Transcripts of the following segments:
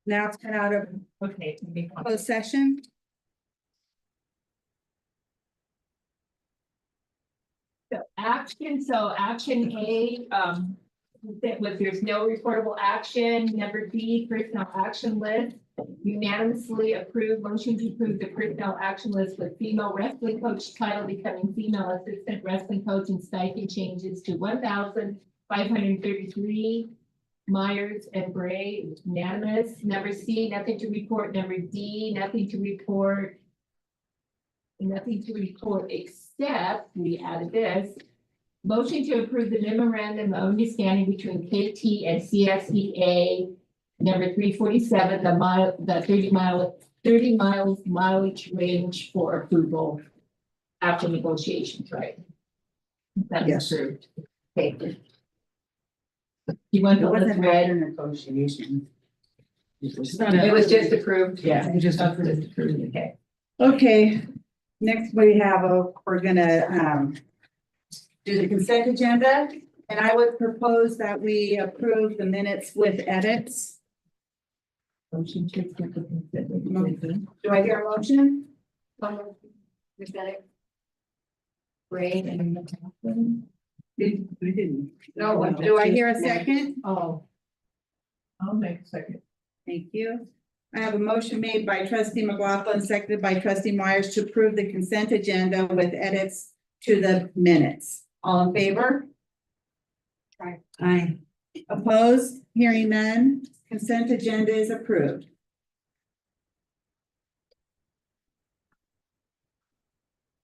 Now it's come out of Okay. closed session. So action A, that was there's no reportable action. Number B, personnel action list. Unanimously approved, motion to approve the personnel action list with female wrestling coach title becoming female assistant wrestling coach and stipend changes to $1,533. Myers and Bray, unanimous. Number C, nothing to report. Number D, nothing to report. Nothing to report except, we added this, motion to approve the memorandum of understanding between KT and CSEA, number 347, the 30 miles mileage range for approval after negotiations, right? That is approved. Okay. You want to Wasn't read? a negotiation. It was just approved. Yeah, it just approved. Okay. Okay, next we have, we're gonna, do the consent agenda. And I would propose that we approve the minutes with edits. Motion to accept the consent agenda. Do I hear a motion? Great, and We didn't. No, do I hear a second? oh. I'll make a second. Thank you. I have a motion made by trustee McLaughlin, seconded by trustee Myers to approve the consent agenda with edits to the minutes. All in favor? Aye. Opposed? Hearing none. Consent agenda is approved.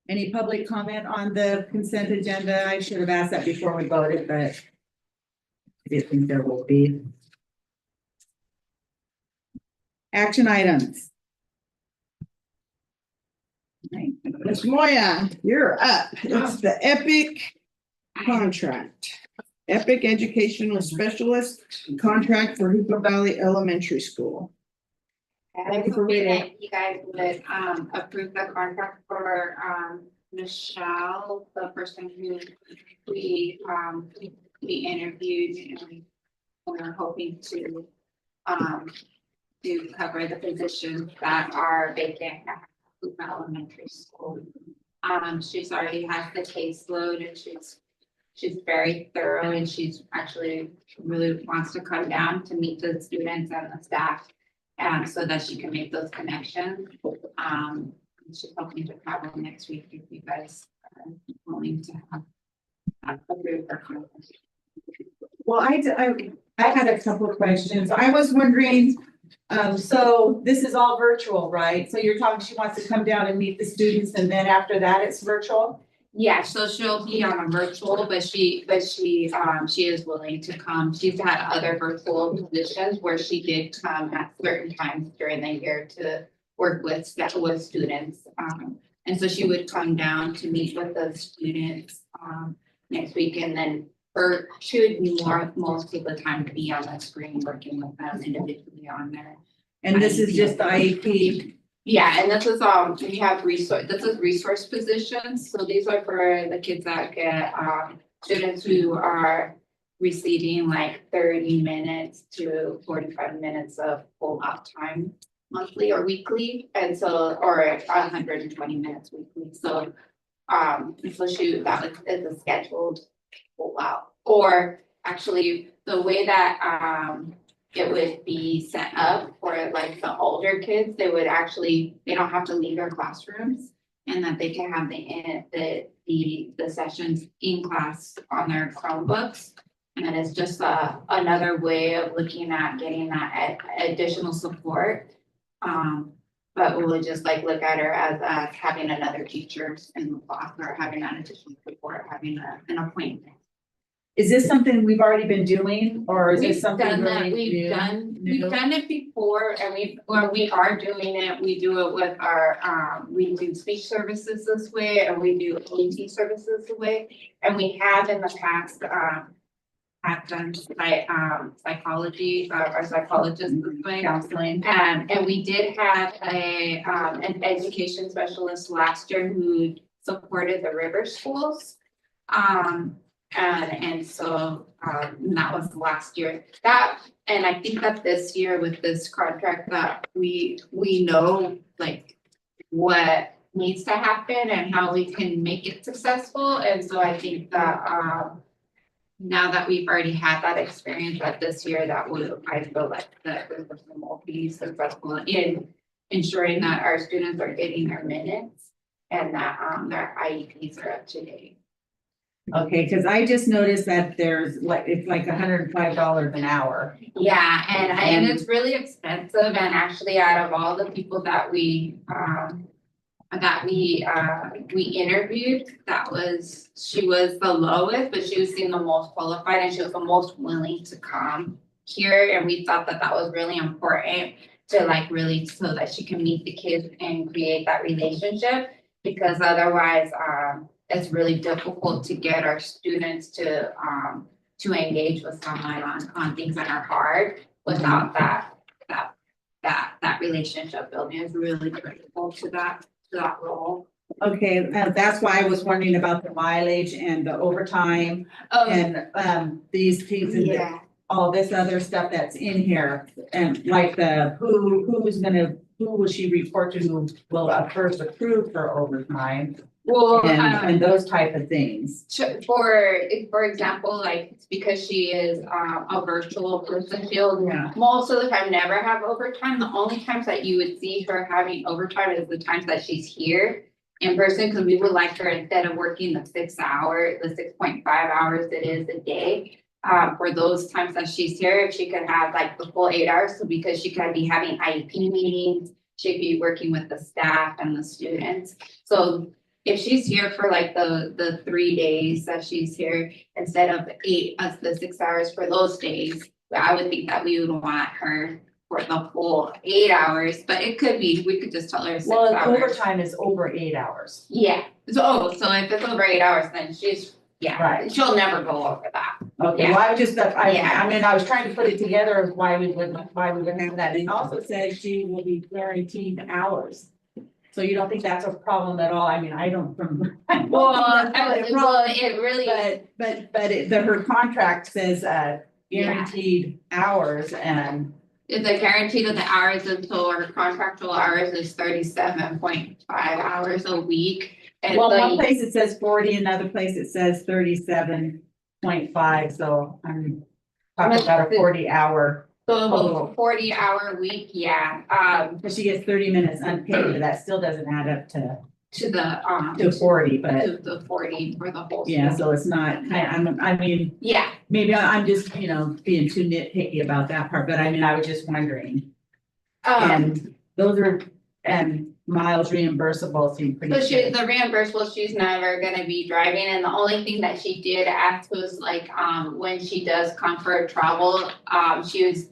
Any public comment on the consent agenda? I should have asked that before we voted, but I didn't think there will be. Action items. Ms. Moya, you're up. It's the EPIC contract. EPIC Educational Specialist contract for Hoopa Valley Elementary School. Thank you for reading. You guys would approve the contract for Michelle, the person who we interviewed, and we're hoping to cover the positions that are vacant at Hoopa Elementary School. She's already has the caseload, and she's very thorough, and she's actually really wants to come down to meet the students and the staff. So that she can make those connections. She's hoping to travel next week if you guys are willing to have approved her conference. Well, I had a couple of questions. I was wondering, so this is all virtual, right? So you're talking, she wants to come down and meet the students, and then after that it's virtual? Yeah, so she'll be on a virtual, but she is willing to come. She's had other virtual positions where she did come at certain times during the year to work with students. And so she would come down to meet with the students next week, and then she would be most of the time to be on the screen working with them individually on there. And this is just the IEP. Yeah, and this is we have resource positions, so these are for the kids that get students who are receiving like 30 minutes to 45 minutes of full out time monthly or weekly, and so or 120 minutes weekly. So that is a scheduled full out, or actually the way that it would be set up for like the older kids, they don't have to leave their classrooms, and that they can have the sessions in class on their Chromebooks. And it's just another way of looking at getting that additional support. But we would just like look at her as having another teacher in the class, or having that additional support, having an appointment. Is this something we've already been doing, or is this something really We've done it before, and we are doing it. We do it with our we do speech services this way, and we do OT services this way, and we have in the past have done psychology, our psychologists this way, counseling? and we did have an education specialist last year who supported the river schools. And so And that was last year. That, and I think that this year with this contract that we know like what needs to happen and how we can make it successful. And so I think that, now that we've already had that experience that this year, I feel like that will be successful in ensuring that our students are getting their minutes and that, their IEPs are up to date. Okay, because I just noticed that there's like, it's like $105 an hour. Yeah, and it's really expensive, and actually out of all the people that we interviewed, she was the lowest, but she was seen the most qualified and she was the most willing to come here, and we thought that was really important to like really so that she can meet the kids and create that relationship, because otherwise, it's really difficult to get our students to engage with someone on things that are hard without that relationship building is really critical to that role. Okay, that's why I was wondering about the mileage and the overtime and these things and Yeah. all this other stuff that's in here. And like who will she report to, who will first approve for overtime? Well, And those type of things. for example, like because she is a virtual person, she'll Yeah. most of the time never have overtime. The only times that you would see her having overtime is the times that she's here in person, because we would like her, instead of working the 6.5 hours it is a day. For those times that she's here, if she could have like the full 8 hours, so because she could be having IEP meetings, she'd be working with the staff and the students. So if she's here for like the 3 days that she's here, instead of the 6 hours for those days, I would think that we would want her for the full 8 hours, but it could be, we could just tell her 6 Well, hours. overtime is over 8 hours. Yeah, so if it's over 8 hours, then Right. she'll never go over that. Okay, Yeah. well, I was just, I Yeah. mean, I was trying to put it together of why we would have that. And it also says she will be guaranteed hours. So you don't think that's a problem at all? I mean, I don't from. It really. Her contract says, guaranteed hours and. The guarantee of the hours until her contractual hours is 37.5 hours a week. And Well, so one place it says 40, another place it says 37.5, so I'm talking about a 40-hour. so 40-hour week, yeah, But she gets 30 minutes unpaid, but that still doesn't add up to to the 40, but to the 40 for the whole. yeah, school. so it's not, I mean, Yeah, maybe I'm just, being too nitpicky about that part, but I mean, I was just wondering. And those are, and miles reimbursable seem pretty so good. the reimbursable, she's never gonna be driving, and the only thing that she did ask was like, when she does come for travel, she was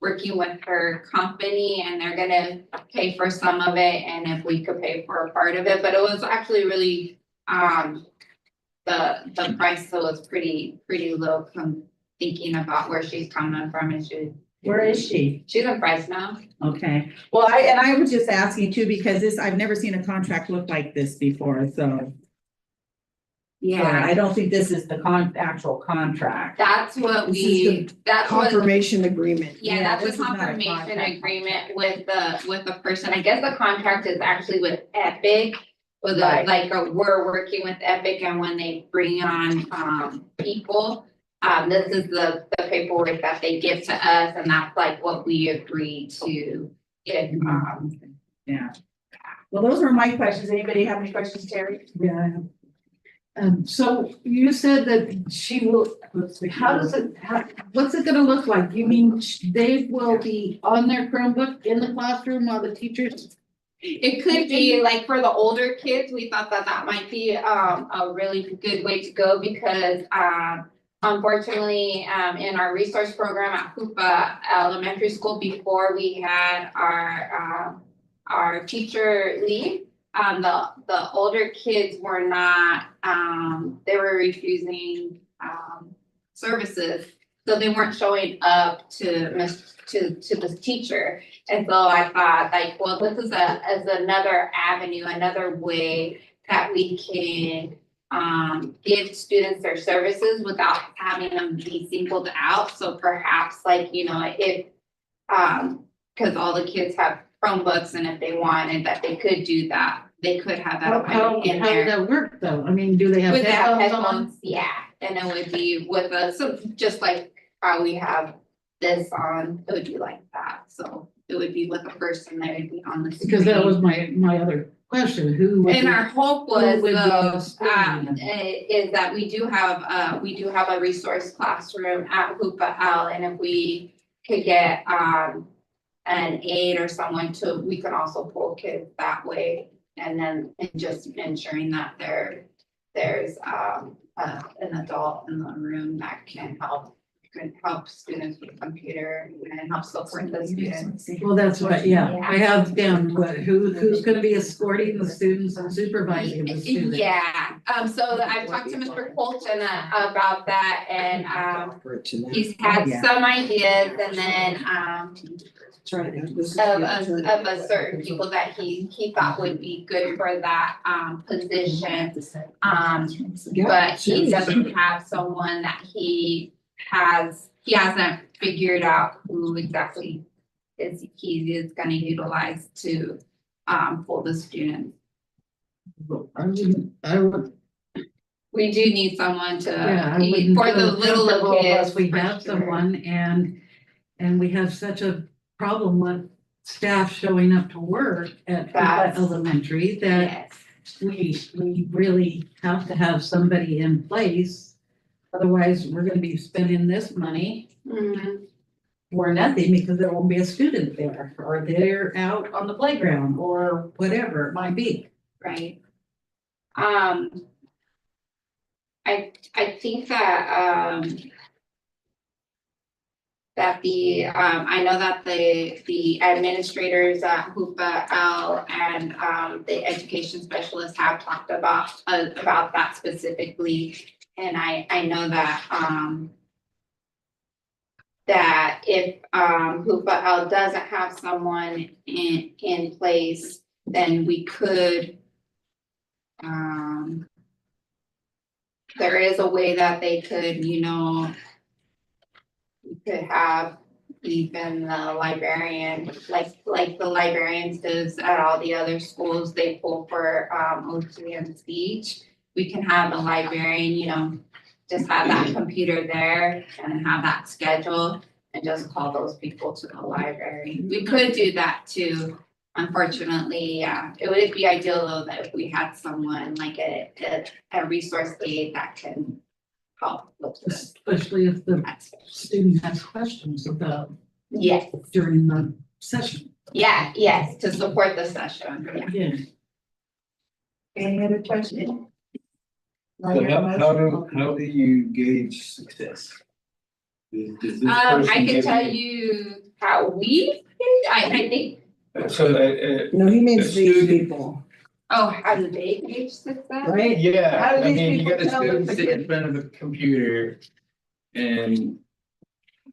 working with her company and they're gonna pay for some of it, and if we could pay for a part of it, but it was actually really, the price was pretty low from thinking about where she's coming from, and Where is she? she's in Fresno. Okay, well, I was just asking too, because I've never seen a contract look like this before, so. Yeah, I don't think this is the actual contract. that's what This is that's what. Confirmation agreement. Yeah, Yeah, that's this a is not a confirmation contract. agreement with the person. I guess the contract is actually with Epic. With Right. We're working with Epic, and when they bring on people, this is the paperwork that they give to us, and that's like what we agree to. If Yeah. Well, those were my questions. Anybody have any questions, Terry? Yeah. So you said that she will, what's it gonna look like? You mean they will be on their Chromebook in the classroom while the teachers? it could be like for the older kids, we thought that might be a really good way to go, because unfortunately, in our resource program at Hoopa Elementary School, before we had our teacher leave, the older kids were not, they were refusing services. So they weren't showing up to the teacher. And so I thought like, well, this is as another avenue, another way that we can give students their services without having them be singled out. So perhaps like, you know, if, cause all the kids have Chromebooks and if they wanted that, they could do that. They could have How, that how, in how would there. that work though? I mean, do they have Would they have headphones on? headphones? Yeah, and it would be with a, so just like how we have this on, it would be like that. So it would be with a person that would be on the screen. Because that was my other question, who would? And our hope was Who would be though, escorting them? is that we do have a resource classroom at Hoopa L, and if we could get, an aide or someone to, we can also pull kids that way. And then just ensuring that there's, an adult in the room that can help students with computer and help support the students. Well, that's what, yeah, Yeah. I have down, what, who's gonna be escorting the students and supervising the students? Yeah, so I've talked to Mr. Colton about that, and he's had Yeah. some ideas, and then That's right. This is of the of a certain people that he thought would be good for that position. Yeah, But he seriously. doesn't have someone that he hasn't figured out who exactly he is gonna utilize to pull the students. I would, We do need someone to, yeah, I wouldn't for the feel little comfortable kids. unless we for have sure. someone and we have such a problem with staff showing up to work at That's- elementary that Yes, we really have to have somebody in place. Otherwise, we're gonna be spending this money Mhm. for nothing because there won't be a student there, or they're out on the playground, or whatever it might be. Right. I think that, that I know that the administrators at Hoopa L and, the education specialists have talked about that specifically. And I know that, that if, Hoopa L doesn't have someone in place, then we could, there is a way that they could, you know, we could have even the librarian, like the librarians does at all the other schools, they pull for OT and speech. We can have the librarian, you know, just have that computer there and have that schedule and just call those people to the library. We could do that too. Unfortunately, yeah, it would be ideal though that if we had someone like a resource aide that can help with this. Especially if the student has questions about Yes, during the session. yes, to support the session, yeah. Yeah. Any other questions? So how do you gauge success? Is this person I can giving tell you how I think, So, No, he means The these student- people, how do they gauge success? right? How yeah, do I these mean, you people got a tell student if the sitting in kid- front of a computer and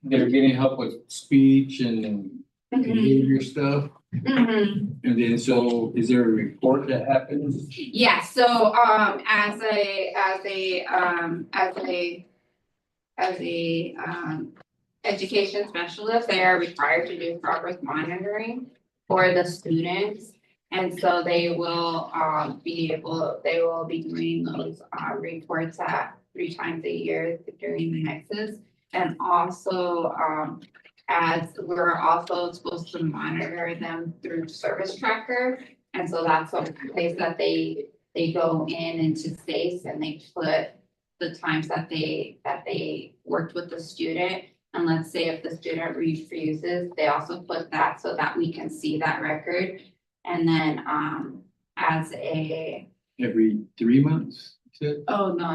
they're getting help with speech and Mhm, behavior stuff. mhm. And then, so is there a report that happens? Yeah, so as a education specialist, they are required to do progress monitoring for the students. And so they will they will be doing those reports at 3 times a year during the nexus. And also as we're also supposed to monitor them through service tracker. And so that's a place that they go in into space and they put the times that they worked with the student. And let's say if the student refuses, they also put that so that we can see that record. And then as a, Every 3 months, you said? oh no,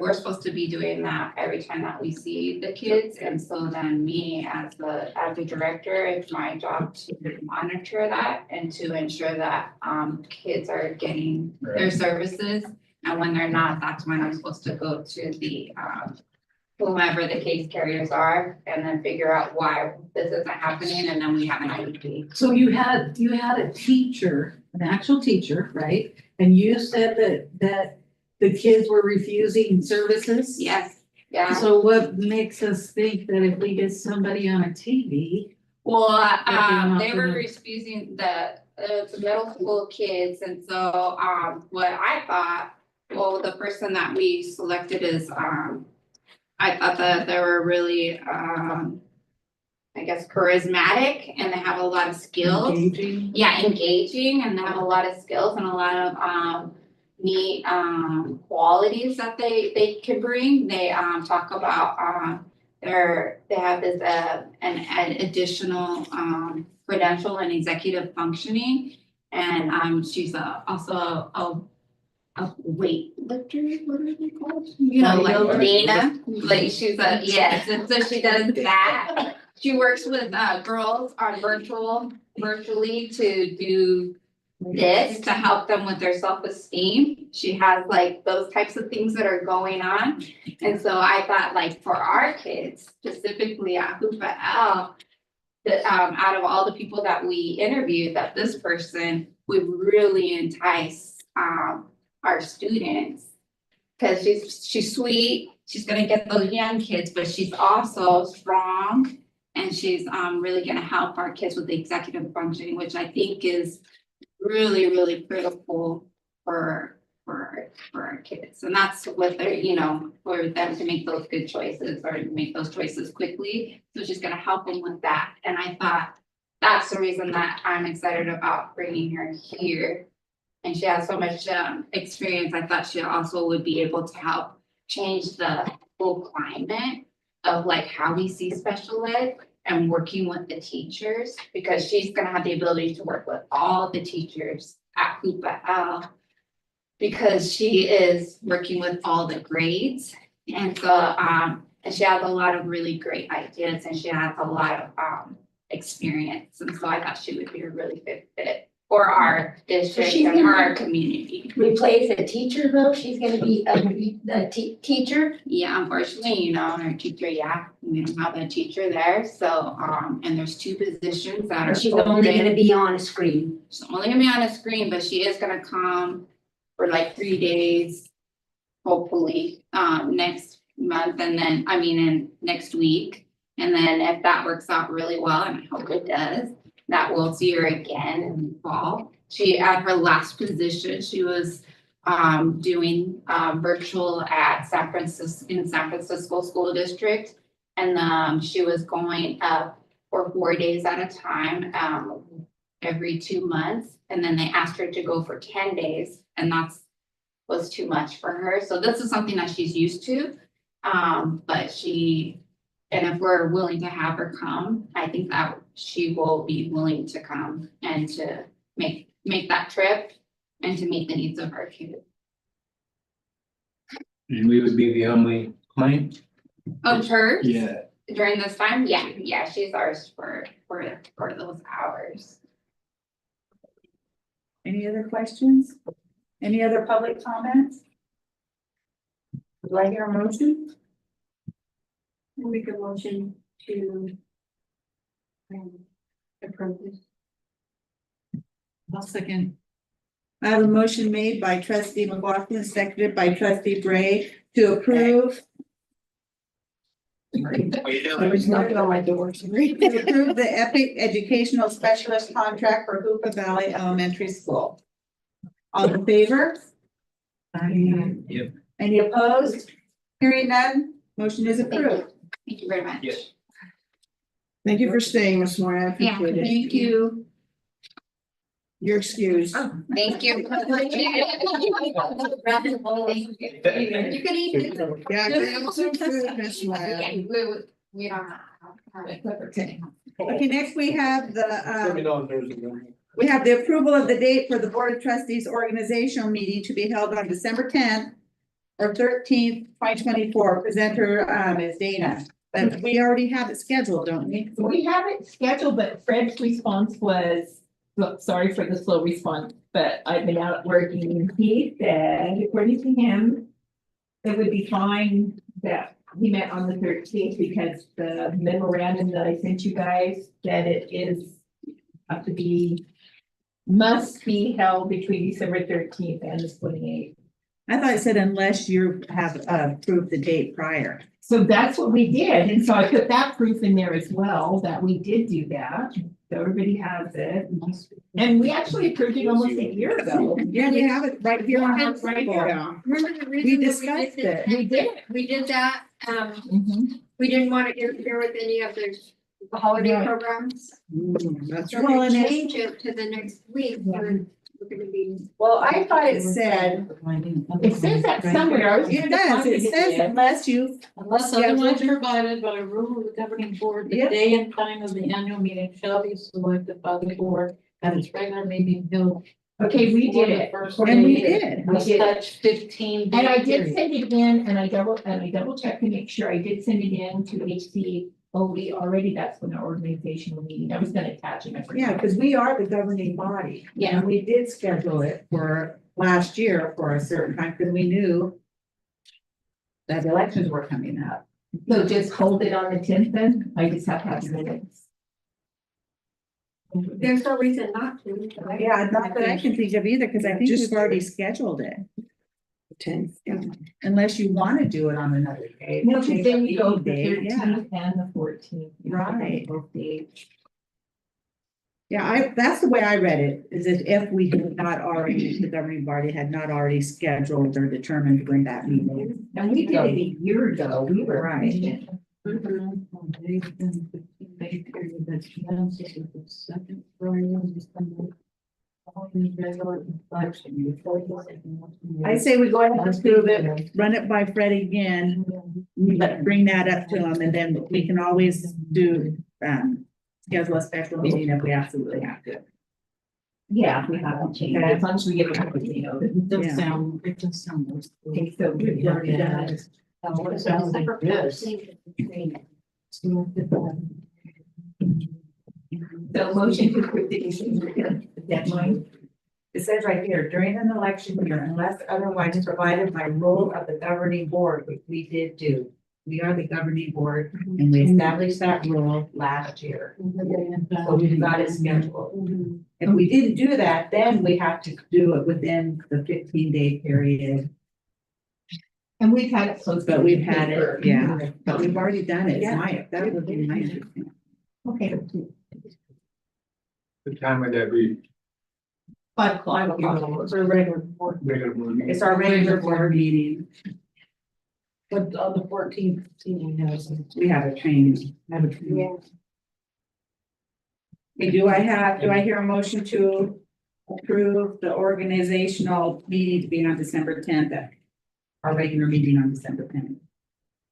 we're supposed to be doing that every time that we see the kids. And so then me as the director, it's my job to monitor that and to ensure that kids are getting their services. And when they're not, that's when I'm supposed to go to the whomever the case carriers are and then figure out why this isn't happening, and then we have an IEP. So you had a teacher an actual teacher, right? And you said that the kids were refusing services? Yes, yeah. So what makes us think that if we get somebody on a TV? Well, not they were gonna- refusing the middle school kids, and so, what I thought, well, the person that we selected is, I thought that they were really, I guess charismatic, and they have a lot of skills. Engaging? Yeah, engaging, and they have a lot of skills and a lot of, neat, qualities that they can bring. They, talk about, they have this, an additional, credential and executive functioning. And, she's also a weightlifter, what are they called? You know, like Bodybuilder? Dana, like she's a, yes, and so she does that. She works with, girls on virtually to do this, to help them with their self-esteem. She has like those types of things that are going on. And so I thought, like, for our kids, specifically at Hoopa L, that, out of all the people that we interviewed, that this person would really entice, our students. Cause she's sweet, she's gonna get those young kids, but she's also strong. And she's, really gonna help our kids with the executive functioning, which I think is really, really critical for our kids. And that's what they're, you know, for them to make those good choices or to make those choices quickly. So she's gonna help them with that. And I thought that's the reason that I'm excited about bringing her here. And she has so much, experience. I thought she also would be able to help change the whole climate of like how we see special ed and working with the teachers, because she's gonna have the ability to work with all the teachers at Hoopa L. Because she is working with all the grades. And so, and she has a lot of really great ideas, and she has a lot of, experience. And so I thought she would be a really good fit for our district she's and for gonna- our community. Replace a teacher though, she's gonna be a teacher? Yeah, unfortunately, you know, our teacher, we don't have a teacher there, so, and there's 2 positions that are. Or she's only open. gonna be on a screen? She's only gonna be on a screen, but she is gonna come for like 3 days. Hopefully, next month, and then, in next week. And then if that works out really well, and I hope it does, that we'll see her again in the fall. She, at her last position, she was, doing, virtual at in San Francisco School District. And, she was going up for 4 days at a time, every 2 months. And then they asked her to go for 10 days, and was too much for her. So this is something that she's used to. And if we're willing to have her come, I think that she will be willing to come and to make that trip and to meet the needs of our kids. And we would be the only client? Of hers? Yeah. During this time? Yeah, she's ours for those hours. Any other questions? Any other public comments? Would I hear a motion? I'll make a motion to approve this. I'll second. I have a motion made by trustee McLaughlin, seconded by trustee Bray to approve. I was knocking on my door, sorry. To approve the Epic Educational Specialist Contract for Hoopa Valley Elementary School. All in favor? Yep. Any opposed? Hearing none, motion is approved. Thank you very much. Yes. Thank you for staying, Ms. Moore. I Yeah, appreciate it. thank you. You're excused. Thank you. You could eat. Yeah, grab some food, Ms. Moore. Okay, we don't have. Okay, next we have Let me the, know if there's a. we have the approval of the date for the Board of Trustees organizational meeting to be held on December 10th or 13th, 2024. Presenter, is Dana. But we already have it scheduled, don't we? We have it scheduled, but Fred's response was, look, sorry for the slow response, but I've been out working. He said, according to him, it would be fine that he met on the 13th because the memorandum that I sent you guys said it is have to be must be held between December 13th and the 28th. I thought it said unless you have approved the date prior. So that's what we did, and so I put that proof in there as well, that we did do that, so everybody has it. And we actually approved it almost a year ago. Yeah, we have it right here on our Right here. Yeah. Remember the We reason that discussed did it. that? We did. We did that, Mhm. we didn't want to interfere with any of the holiday Right. programs. That's So right. Well, we and it- change it to the next week, when we're gonna be. Well, I thought it said, It says that somewhere. I was it gonna does, find it says unless you, Unless Yeah, otherwise we'll- provided by a rule of the governing board, the Yep. day and time of the annual meeting shall be selected by the board at its regular meeting held. Okay, we before did the it. first and we day did. of such 15 day And I did period. send it in, and I double checked to make sure I did send it in to HCOE already, that's when our organizational meeting, I was gonna attach it. I forgot. Yeah, because we are the governing body. Yeah. And we did schedule it for last year for a certain time, because we knew that the elections were coming up. So just hold it on the 10th then, I just have to have minutes. There's no reason not to. right? Yeah, not that I can think of either, because I think Just- we've already scheduled it, 10th, yeah. unless you want to do it on another day. No, because then we go the Day, yeah. 13th and the 14th. Right. Both days. Yeah, that's the way I read it, is that if we had not already, the governing body had not already scheduled or determined when that meeting. And we did it a year ago, we were. Right. Mhm. Day period that's commences with the second Friday of December. Following the regular election before the second election. I say we go ahead and approve it, run it by Fred again, bring that up to him, and then we can always do, schedule a special meeting if we absolutely have to. Yeah, we haven't changed, as long as we get a, you know, It does Yeah. sound, it does sound. okay, so. We've already done it. Oh, it sounds like this. So motion to approve the deadline. It says right here, during an election year, unless otherwise provided by rule of the governing board, which we did do. We are the governing board, and we established that rule last year. So we've got it scheduled. If we didn't do that, then we have to do it within the 15-day period. And we've had it close. But we've had it, yeah, but we've already done it. That would be my understanding. Okay. The time would that be? 5 o'clock. It's a regular board. Regular board meeting? It's our regular board meeting. But on the 14th, we have We have a training. Yeah. Okay, do I hear a motion to approve the organizational meeting to be on December 10th? Our regular meeting on December 10th.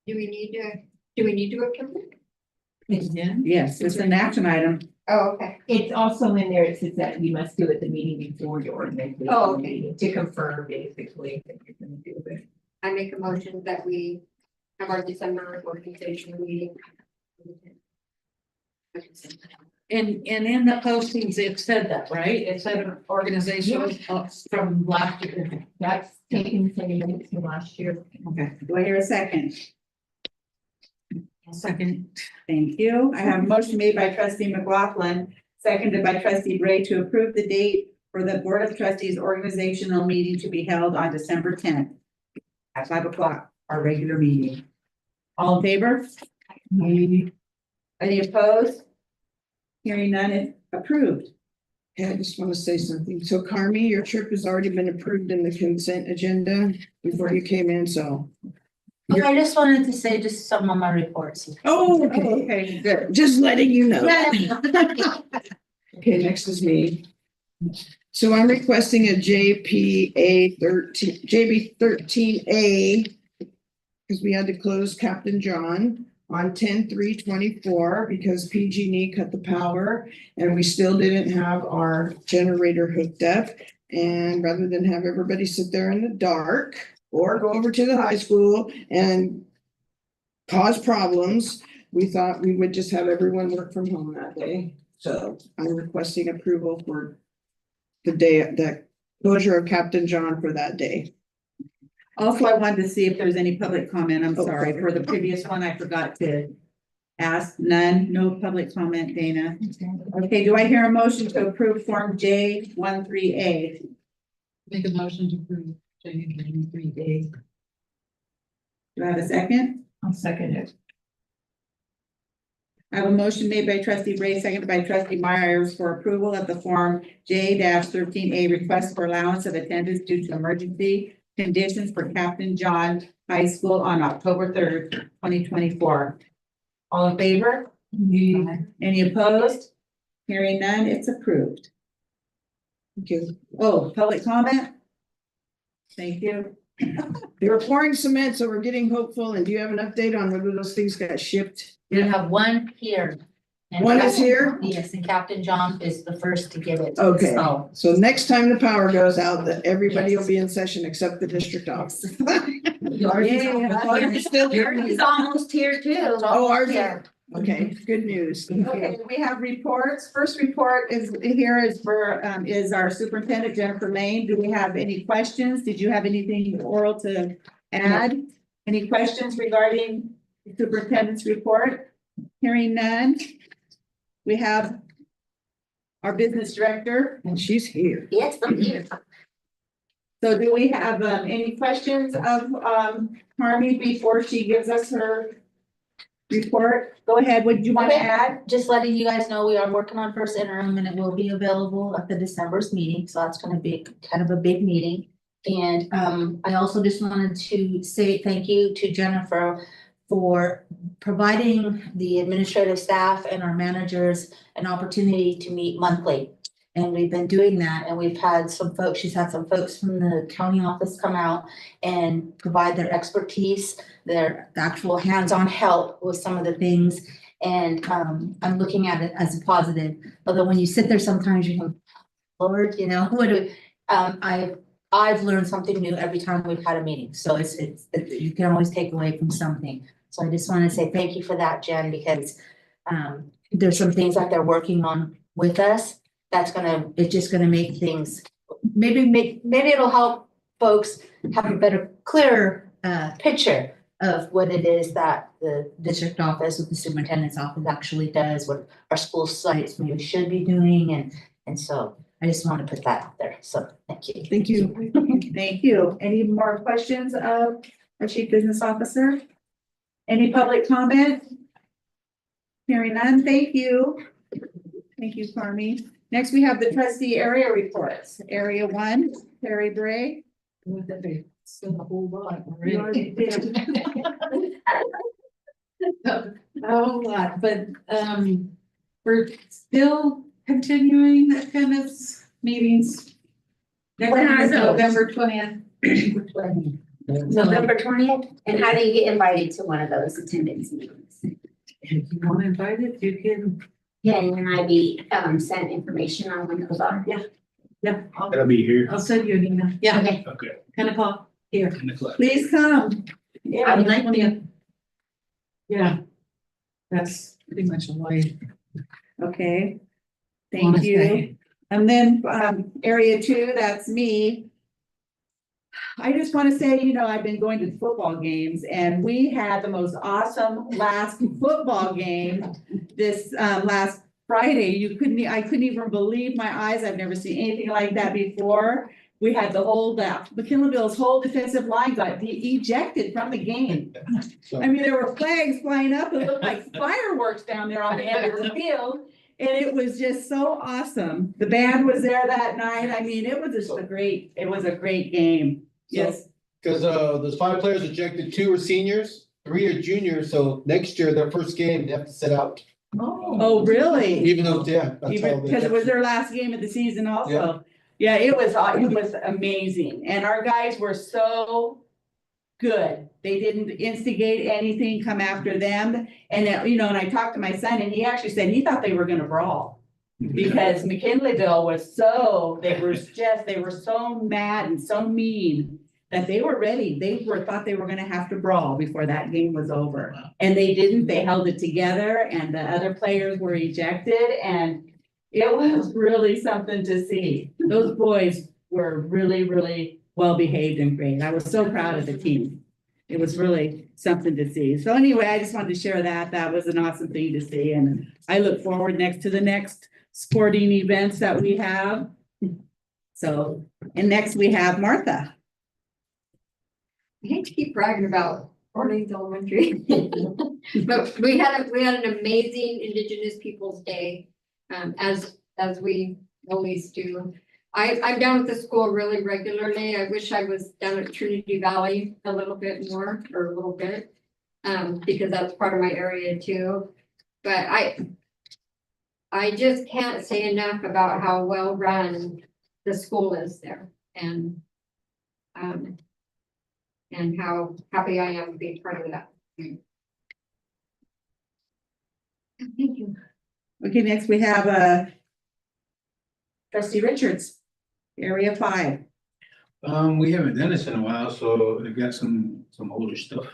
Do we need to approve it? Yes, it's an action item. Oh, okay. It's also in there, it says that you must do it the meeting before your organization. Oh, okay. meeting to confirm basically that you're gonna do it. I make a motion that we have our December organizational meeting. And in the postings, it said that, right? It said an organization from last year. That's taken from minutes from last year. Okay, do I hear a second? Second. Thank you. I have a motion made by trustee McLaughlin, seconded by trustee Gray to approve the date for the Board of Trustees organizational meeting to be held on December 10th at 5 o'clock, our regular meeting. All in favor? Any opposed? Hearing none, it's approved. Yeah, I just want to say something. So Carmi, your trip has already been approved in the consent agenda before you came in, so. Oh, I just wanted to say just some of my reports. Oh, Okay, good. Just letting you know. Yeah. Okay, next is me. So I'm requesting a JB 13A. Because we had to close Captain John on 10/3/24 because PG&E cut the power and we still didn't have our generator hooked up. And rather than have everybody sit there in the dark or go over to the high school and cause problems, we thought we would just have everyone work from home that day. So I'm requesting approval for the day, the closure of Captain John for that day. Also, I wanted to see if there's any public comment. I'm Oh, sorry. okay. For the previous one, I forgot to Asked, none, no public comment, Dana. Okay, do I hear a motion to approve Form J13A? Make a motion to approve. J 3 Do I have a second? I'll second it. I have a motion made by trustee Ray, seconded by trustee Myers for approval of the Form J-13A request for allowance of attendance due to emergency conditions for Captain John High School on October 3rd, 2024. All in favor? Any opposed? Hearing none, it's approved. Thank you. Oh, public comment? Thank you. They were pouring cement, so we're getting hopeful. And do you have an update on whether those things got shipped? We have one here. And One is here? Yes, and Captain John is the first to get it. Okay. So, So next time the power goes out, that everybody will be in session except the district office. You're still here? He's almost here too. Oh, ours is- Here. Okay, good news. Okay, we have reports. First report is here is for, is our superintendent Jennifer Lane. Do we have any questions? Did you have anything oral to add? Any questions regarding the superintendent's report? Hearing none. We have our business director. And she's here. Yes, I'm here. So do we have, any questions of, Harmony before she gives us her report? Go ahead. What did you want to Okay. add? Just letting you guys know, we are working on first interim and it will be available at the December's meeting, so that's gonna be kind of a big meeting. And I also just wanted to say thank you to Jennifer for providing the administrative staff and our managers an opportunity to meet monthly. And we've been doing that, and we've had some folks, she's had some folks from the county office come out and provide their expertise, their actual hands-on help with some of the things. And I'm looking at it as a positive, although when you sit there, sometimes you go, Lord, you know, what do, I've learned something new every time we've had a meeting, so it's you can always take away from something. So I just want to say thank you for that, Jen, because there's some things that they're working on with us. It's just gonna make things, maybe it'll help folks have a better, clearer picture of what it is that the district office with the superintendent's office actually does, what our school sites maybe should be doing, and so I just want to put that out there, so thank you. Thank you. Thank you. Any more questions of our chief business officer? Any public comment? Hearing none, thank you. Thank you, Carmi. Next, we have the trustee area reports. Area 1, Terry Bray. Still a whole lot You already. already did. A whole lot, but we're still continuing attendance meetings. Next When one are is those? November 20th. November 20th, and how do you get invited to one of those attendance meetings? If you want invited, you can. Can I be sent information on when those are? Yeah, I'll be here. I'll send you an email. Yeah, Okay. Okay. 10 o'clock here. Please come. I would like to. 20th. Yeah. That's pretty much a way. Okay. Thank Wanna you. say. And then, area 2, that's me. I just want to say, you know, I've been going to football games and we had the most awesome last football game this, last Friday. I couldn't even believe my eyes. I've never seen anything like that before. We had the whole, McKinleyville's whole defensive line got ejected from the game. I mean, there were flags flying up. It looked like fireworks down there on the end of the field. And it was just so awesome. The band was there that night. I mean, it was just a great game. Yes. Cause those 5 players ejected, 2 are seniors, 3 are juniors, so next year, their first game, they have to sit out. Oh, really? Even though, yeah. that's how they- Because it was their last game of the season also. Yeah, it was amazing. And our guys were so good. They didn't instigate anything, come after them. And, you know, and I talked to my son and he actually said he thought they were gonna brawl. Because McKinleyville was they were so mad and so mean that they were ready. Thought they were gonna have to brawl before that game was over. And they didn't, they held it together and the other players were ejected and it was really something to see. Those boys were really, really well behaved and great. I was so proud of the team. It was really, something to see. So anyway, I just wanted to share that. That was an awesome thing to see, and I look forward to the next sporting events that we have. So, and next we have Martha. I hate to keep bragging about Orleans Elementary. But we had an amazing Indigenous Peoples' Day, as we always do. I'm down at the school really regularly. I wish I was down at Trinity Valley a little bit more, or a little bit, because that's part of my area too. But I just can't say enough about how well run the school is there, and how happy I am to be part of that. Thank you. Okay, next we have Trustee Richards, Area 5. We haven't done this in a while, so I've got some older stuff.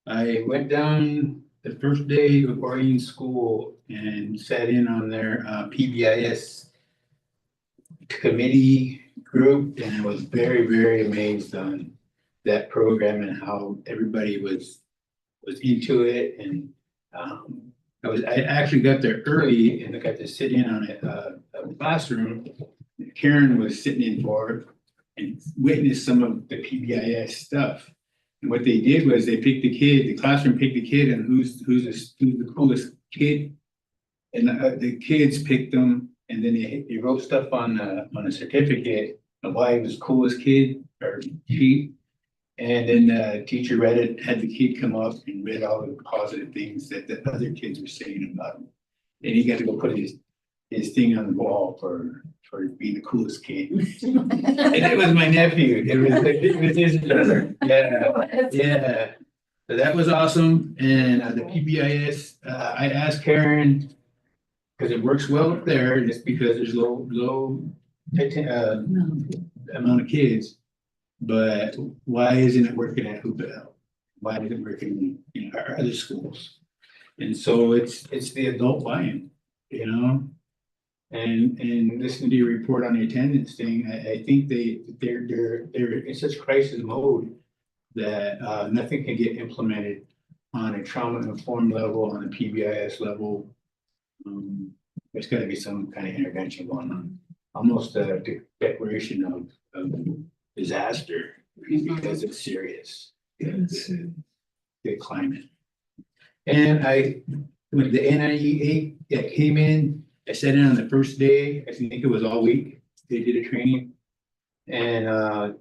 I went down the first day of Orleans School and sat in on their PBIS committee group, and I was very, very amazed on that program and how everybody was into it. And I actually got there early and I got to sit in on a classroom. Karen was sitting in for it and witnessed some of the PBIS stuff. And what they did was they picked the classroom picked the kid and who's the coolest kid. And the kids picked them, and then they wrote stuff on a certificate of why he was the coolest kid or sheet. And then the teacher read it, had the kid come up and read all the positive things that the other kids were saying about him. And he got to go put his thing on the wall for being the coolest kid. And it was my nephew. It was his brother. Yeah. So that was awesome. And the PBIS, I asked Karen, because it works well up there, and it's because there's low amount of kids. But why isn't it working at Hooperdale? Why isn't it working in our other schools? And so it's the adult buy-in, you know? And listening to your report on the attendance thing, I think they're in such crisis mode that nothing can get implemented on a trauma-informed level, on a PBIS level. There's got to be some kind of intervention going on, almost a declaration of disaster, because it's serious. It's the climate. And with the NIEA that came in, I sat in on the first day. I think it was all week. They did a training, and I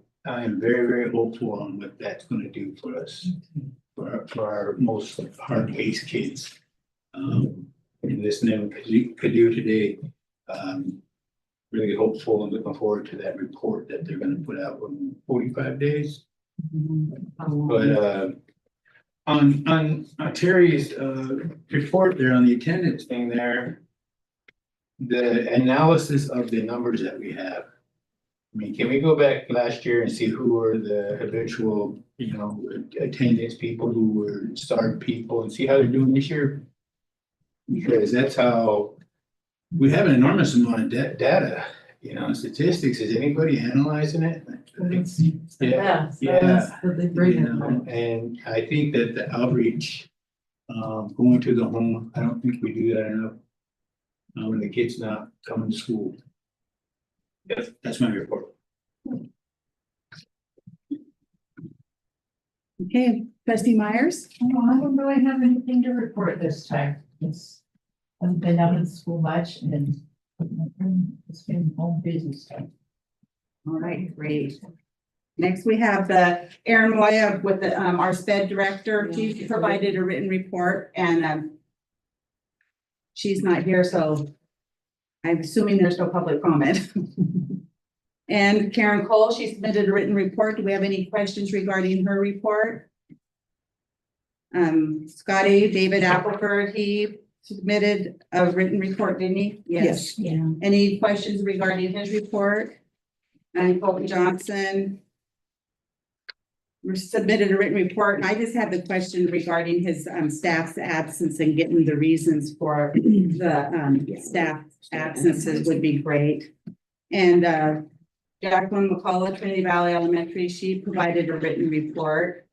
am very, very hopeful on what that's going to do for us, for our most hard-paced kids. And listening to could do today. Really hopeful and looking forward to that report that they're going to put out in 45 days. But on Terry's report there on the attendance thing there, the analysis of the numbers that we have. I mean, can we go back last year and see who were the habitual, attendance people, who were starved people, and see how they're doing this year? Because that's how we have an enormous amount of data, statistics. Is anybody analyzing it? Yeah. And I think that the outreach, going to the home, I don't think we do that enough. When the kid's not coming to school. That's my report. Okay, Trustee Myers? Oh, I don't really have anything to report this time. I've been out in school much, and it's been home business time. All right, great. Next, we have the Erin Moya with our SPED director. She provided a written report, and she's not here, so I'm assuming there's no public comment. And Karen Cole, she submitted a written report. Do we have any questions regarding her report? Scotty, David Appleford, he submitted a written report, didn't he? Yes. Yeah. Any questions regarding his report? And Colton Johnson submitted a written report, and I just have the question regarding his staff's absence and getting the reasons for the staff absences would be great. And Jacqueline McCullough, Trinity Valley Elementary, she provided a written report.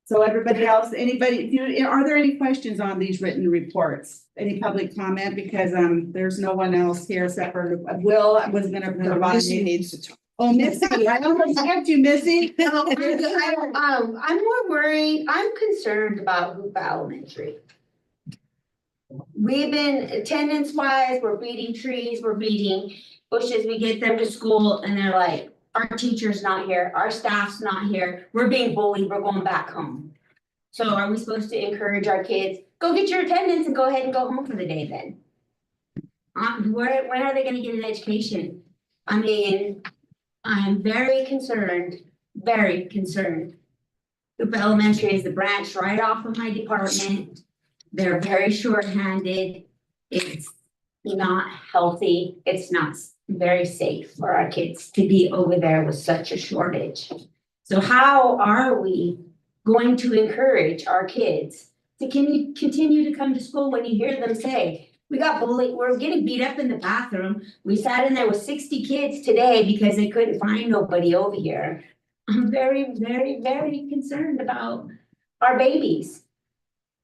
So everybody else, anybody, are there any questions on these written reports? Any public comment? Because, there's no one else here except for Will was gonna provide. Missy needs to talk. Oh, Missy, I almost kept you, Missy. I'm more worried, I'm concerned about Hoopa Elementary. We've been attendance wise, we're beating trees, we're beating bushes, we get them to school and they're like, our teacher's not here, our staff's not here, we're being bullied, we're going back home. So are we supposed to encourage our kids, go get your attendance and go ahead and go home for the day then? When are they gonna get an education? I mean, I'm very concerned. Hoopa Elementary is the branch right off of my department. They're very short-handed. It's not healthy. It's not very safe for our kids to be over there with such a shortage. So how are we going to encourage our kids to continue to come to school when you hear them say, we got bullied, we're getting beat up in the bathroom. We sat in there with 60 kids today because they couldn't find nobody over here. I'm very, very, very concerned about our babies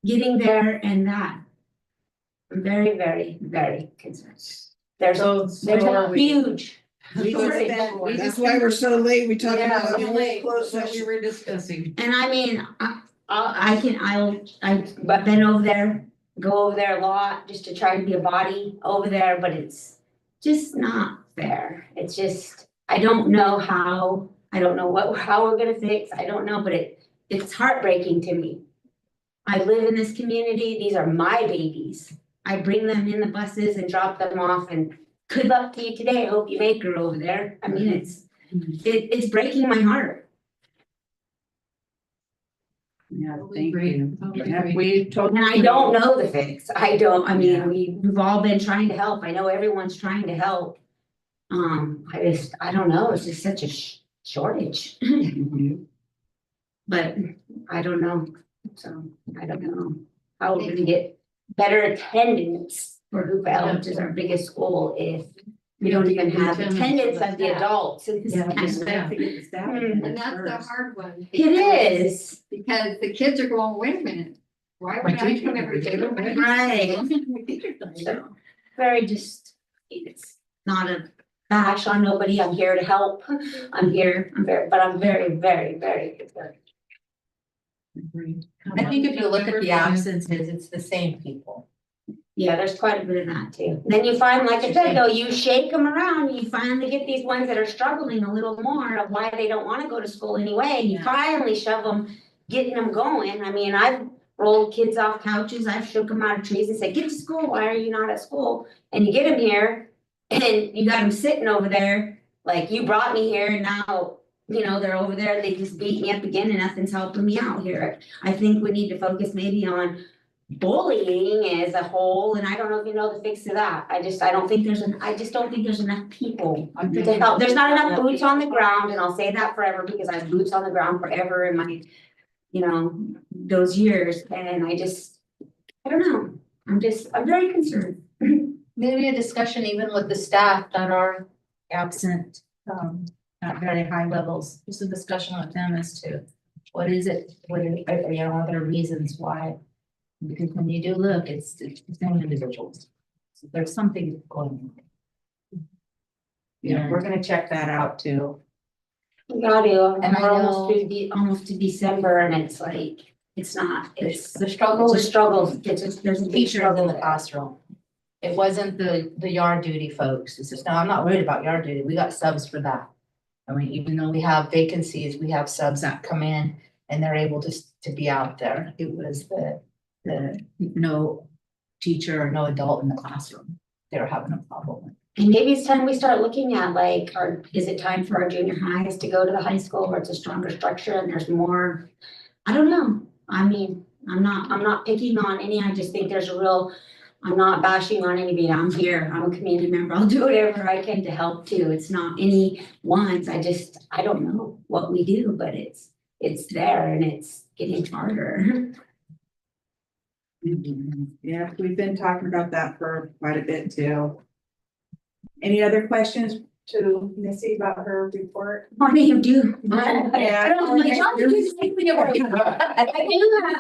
getting there and that. I'm very, very, very concerned. There's a huge shortage. That's why we're so late. We talked about Close closed that we session. were discussing. And I mean, I've been over there, go over there a lot just to try to be a body over there, but it's just not fair. It's just, I don't know how, I don't know how we're gonna fix, I don't know, but it's heartbreaking to me. I live in this community, these are my babies. I bring them in the buses and drop them off and good luck to you today, I hope you make her over there. I mean, it's breaking my heart. Yeah, Totally thank agree. you. Totally Have agree. we told? And I don't know the fix. I don't, I Yeah. mean, we've all been trying to help. I know everyone's trying to help. I don't know, it's just such a shortage. But I don't know, so I don't know how we're gonna get better attendance for Hoopa, which is our biggest school, if we don't even have attendance of the adults. It's Yeah, kind just of- have to get the staff. And that's the hard one. It is, Because the kids are going, wait a minute, why would I come every day? right. So, very just, it's not a bash on nobody, I'm here to help, I'm very, very, very concerned. I think if you look at the absences, it's the same people. Yeah, there's quite a bit of that too. Then you find, like I said, though, you shake them around, you finally get these ones that are struggling a little more of why they don't wanna go to school anyway, and you finally shove them, getting them going. I mean, I've rolled kids off couches, I've shook them out of trees and said, get to school, why are you not at school? And you get them here, and you got them sitting over there, like you brought me here, and now, you know, they're over there, they just beat me up again and nothing's helping me out here. I think we need to focus maybe on bullying as a whole, and I don't know if you know the fix to that. I just don't think there's enough people to help. There's not enough boots on the ground, and I'll say that forever because I have boots on the ground forever in my, you know, those years, and I don't know. I'm very concerned. Maybe a discussion even with the staff that are absent, at very high levels, just a discussion with them as to what is it, are there reasons why? Because when you do look, it's the same individuals. So there's something going on. Yeah, we're gonna check that out too. We got to, And I we're know- almost to December, and it's like, it's not, it's The struggle it's a is struggle. There's a big teachers struggle in the there. classroom. It wasn't the yard duty folks. It's just, no, I'm not worried about yard duty. We got subs for that. I mean, even though we have vacancies, we have subs that come in and they're able to be out there. It was the no teacher or no adult in the classroom. They were having a problem with. And maybe it's time we start looking at like, is it time for our junior highs to go to the high school where it's a stronger structure and there's more? I don't know. I mean, I'm not picking on any, I just think there's I'm not bashing on anybody. I'm here. I'm a community member. I'll do whatever I can to help too. It's not any ones. I don't know what we do, but it's there and it's getting harder. Yeah, we've been talking about that for quite a bit too. Any other questions to Missy about her report? What do you do? Yeah.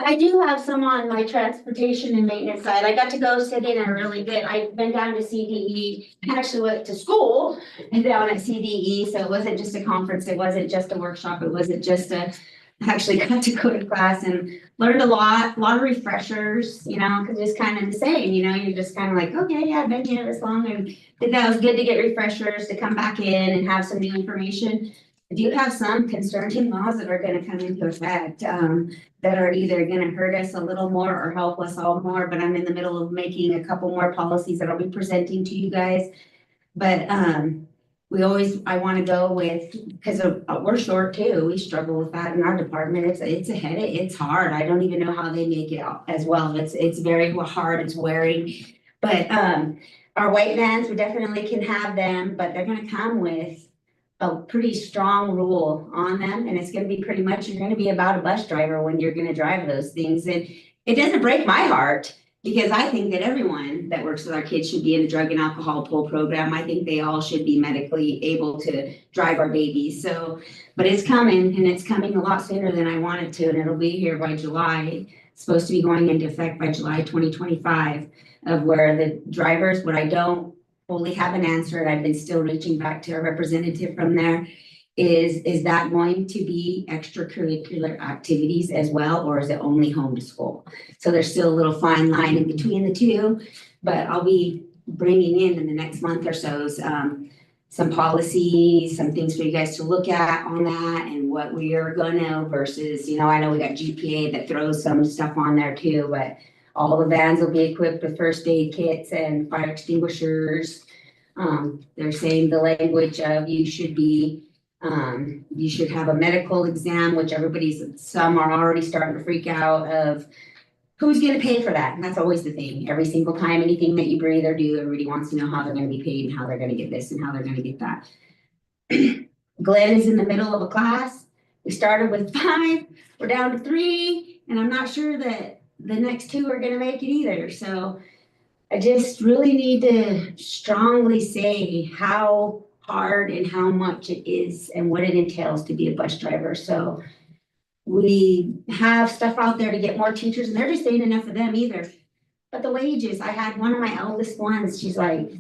I do have some on my transportation and maintenance side. I got to go sit in a really good, I've been down to CDE, actually went to school and down at CDE, so it wasn't just a conference, it wasn't just a workshop, it wasn't just a, I actually got to go to class and learned a lot of refreshers, you know, cause it's kind of the same, you know, you're just kind of like, okay, yeah, I've been here this long and that was good to get refreshers to come back in and have some new information. I do have some concerning laws that are gonna come into effect, that are either gonna hurt us a little more or help us all more, but I'm in the middle of making a couple more policies that I'll be presenting to you guys. But, I wanna go with, cause we're short too, we struggle with that in our department, it's a headache, it's hard, I don't even know how they make it out as well, it's very hard, it's wearing. But, our white vans, we definitely can have them, but they're gonna come with a pretty strong rule on them, and it's gonna be pretty much, you're gonna be about a bus driver when you're gonna drive those things, and it doesn't break my heart, because I think that everyone that works with our kids should be in a drug and alcohol pull program, I think they all should be medically able to drive our babies, so, but it's coming, and it's coming a lot sooner than I want it to, and it'll be here by July, it's supposed to be going into effect by July 2025, of where the drivers, what I don't fully have an answer, and I've been still reaching back to a representative from there, is that going to be extracurricular activities as well, or is it only home to school? So there's still a little fine line in between the two, but I'll be bringing in the next month or so, some policies, some things for you guys to look at on that and what we are gonna versus, you know, I know we got GPA that throws some stuff on there too, but all the vans will be equipped with first aid kits and fire extinguishers. They're saying the language of you should have a medical exam, which some are already starting to freak out of who's gonna pay for that? And that's always the thing. Every single time, anything that you breathe or do, everybody wants to know how they're gonna be paid and how they're gonna get this and how they're gonna get that. Glenn is in the middle of a class. We started with 5, we're down to 3, and I'm not sure that the next 2 are gonna make it either, so I just really need to strongly say how hard and how much it is and what it entails to be a bus driver, so we have stuff out there to get more teachers, and there just ain't enough of them either. But the wages, I had one of my eldest ones, she's like,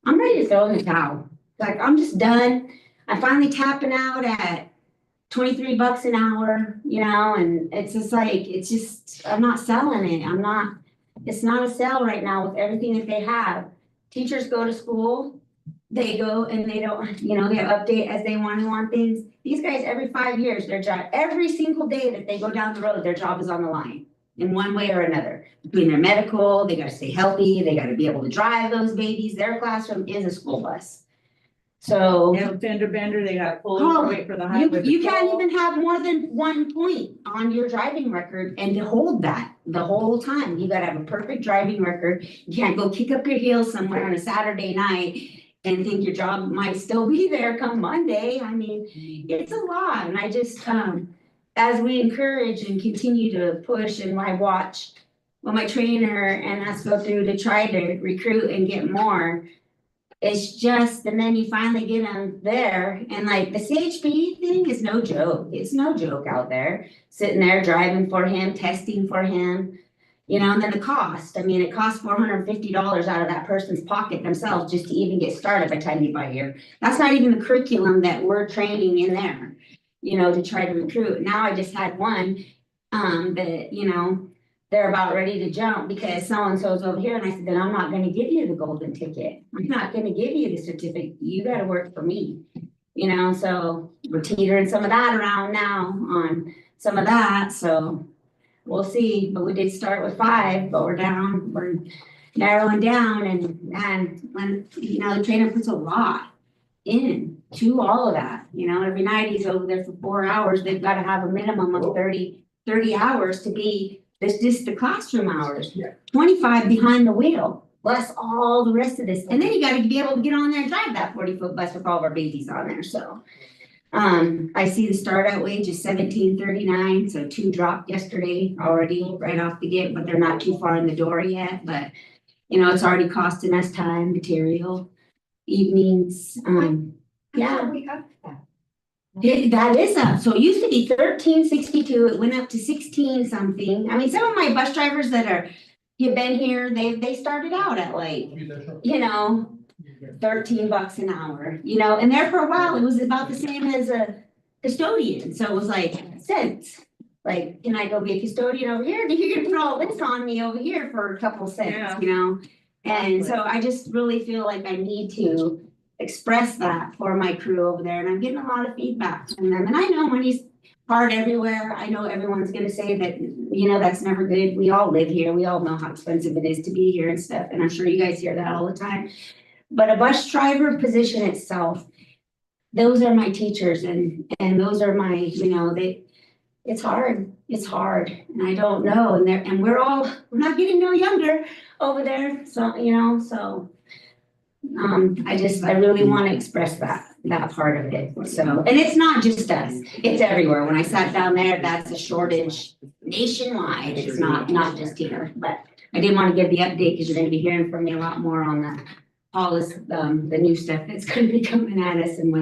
I'm ready to throw in the towel, like, I'm just done, I'm finally tapping out at $23 an hour, you know, and it's just like, I'm not selling it. It's not a sale right now with everything that they have. Teachers go to school, they go and they don't, you know, they update as they want to on things. These guys, every 5 years, their job, every single day that they go down the road, their job is on the line in one way or another. Between their medical, they got to stay healthy, they got to be able to drive those babies. Their classroom is a school bus. So. Yeah, fender bender, they got pulled Oh, wait for the highway. You can't patrol. even have more than 1 point on your driving record and to hold that the whole time. You gotta have a perfect driving record. You can't go kick up your heels somewhere on a Saturday night and think your job might still be there come Monday. I mean, it's a lot. And I just, as we encourage and continue to push and I watch what my trainer and us go through to try to recruit and get more, it's just, and then you finally get them there, and like the CHP thing is no joke. It's no joke out there, sitting there driving for him, testing for him, you know, and then the cost. I mean, it costs $450 out of that person's pocket themselves just to even get started by the time you buy here. That's not even the curriculum that we're training in there, you know, to try to recruit. Now I just had one that, you know, they're about ready to jump because so-and-so's over here. And I said, then I'm not gonna give you the golden ticket. I'm not gonna give you the certificate. You gotta work for me. You know, so we're teetering some of that around now on some of that, so we'll see. But we did start with 5, but we're narrowing down and when, you know, the trainer puts a lot in to all of that. You know, every night he's over there for 4 hours. They've gotta have a minimum of 30 hours to be. It's just the classroom hours, 25 behind the wheel, plus all the rest of this. And then you gotta be able to get on there and drive that 40-foot bus with all of our babies on there, so. I see the start out wage is $17.39, so 2 dropped yesterday already right off the gate, but they're not too far in the door yet, but you know, it's already costing us time, material, evenings, Yeah. We have that. That is up. So it used to be 13.62. It went up to 16 something. I mean, some of my bus drivers that have been here, they started out at like, you know, $13 an hour, you know, and there for a while, it was about the same as a custodian. So it was like cents. Like, can I go be a custodian over here? You're gonna put all this on me over here for a couple cents, you know? And so I just really feel like I need to express that for my crew over there, and I'm getting a lot of feedback from them. And I know money's hard everywhere. I know everyone's gonna say that, you know, that's never good. We all live here. We all know how expensive it is to be here and stuff, and I'm sure you guys hear that all the time. But a bus driver position itself, those are my teachers and those are my, you know, it's hard, and I don't know, and we're not getting no younger over there, so, you know, so. I really wanna express that part of it, so, and it's not just us, it's everywhere. When I sat down there, that's a shortage nationwide, it's not just here, but I did wanna give the update, because you're gonna be hearing from me a lot more on all this, the new stuff that's gonna be coming at us and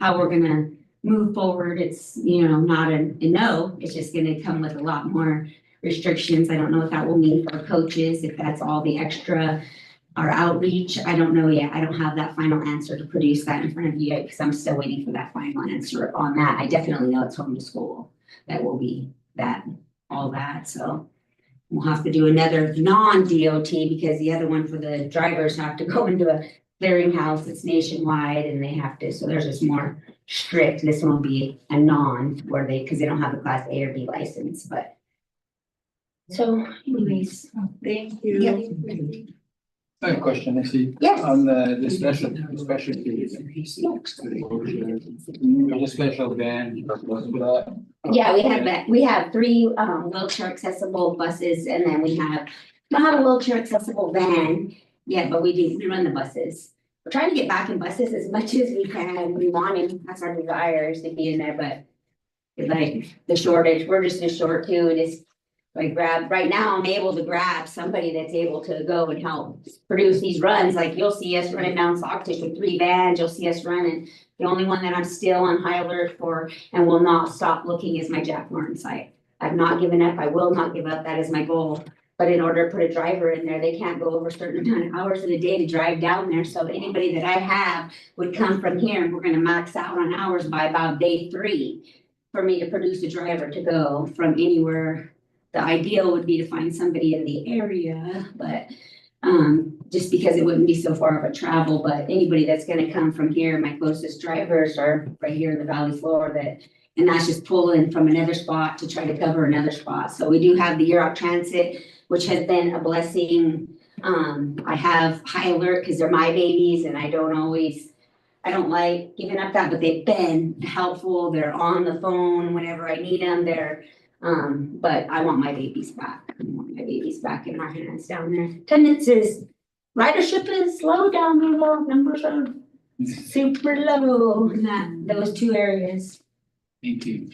how we're gonna move forward. It's, you know, not a no, it's just gonna come with a lot more restrictions. I don't know what that will mean for coaches, if that's all the extra, our outreach. I don't know yet. I don't have that final answer to produce that in front of you yet, because I'm still waiting for that final answer on that. I definitely know it's home to school. That will be all that, so. We'll have to do another non-DOT, because the other one for the drivers have to go into a clearinghouse that's nationwide, and they have to, so there's just more strict. This one will be a non, because they don't have the class A or B license, but. So anyways, Thank you. yeah. I have a question, Missy. Yes. On the specialty. There's a special van for that. Yeah, we have that. We have 3 wheelchair accessible buses, and then we don't have a wheelchair accessible van yet, but we run the buses. We're trying to get back in buses as much as we can. We want to, that's our desire, is to be in there, but it's like the shortage, we're just as short too. It is like right now, I'm able to grab somebody that's able to go and help produce these runs. Like you'll see us running down Stocktish with 3 vans. You'll see us running. The only one that I'm still on high alert for and will not stop looking is my Jack Martin site. I've not given up. I will not give up. That is my goal. But in order to put a driver in there, they can't go over a certain amount of hours in a day to drive down there. So anybody that I have would come from here, and we're gonna max out on hours by about day 3 for me to produce a driver to go from anywhere. The ideal would be to find somebody in the area, but just because it wouldn't be so far of a travel, but anybody that's gonna come from here, my closest drivers are right here in the valley floor and that's just pulling from another spot to try to cover another spot. So we do have the Europe Transit, which has been a blessing. I have high alert because they're my babies, and I don't like giving up that, but they've been helpful. They're on the phone whenever I need them. But I want my babies back. I want my babies back in our hands down there. Ridership is low down there, though. Numbers are super low in those 2 areas. Thank you.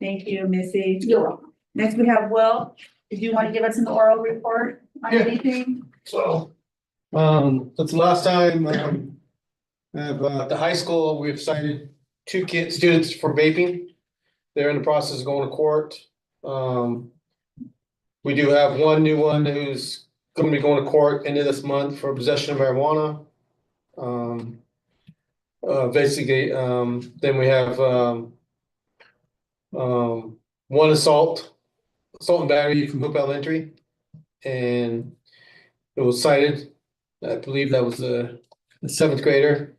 Thank you, Missy. You're welcome. Next, we have Will. If you want to give us an oral report on Yeah. anything? So, since the last time, at the high school, we've cited 2 students for vaping. They're in the process of going to court. We do have 1 new one who's gonna be going to court end of this month for possession of marijuana. Basically, then we have, 1 assault and battery from Hoop Elementary. And it was cited, I believe that was a 7th grader.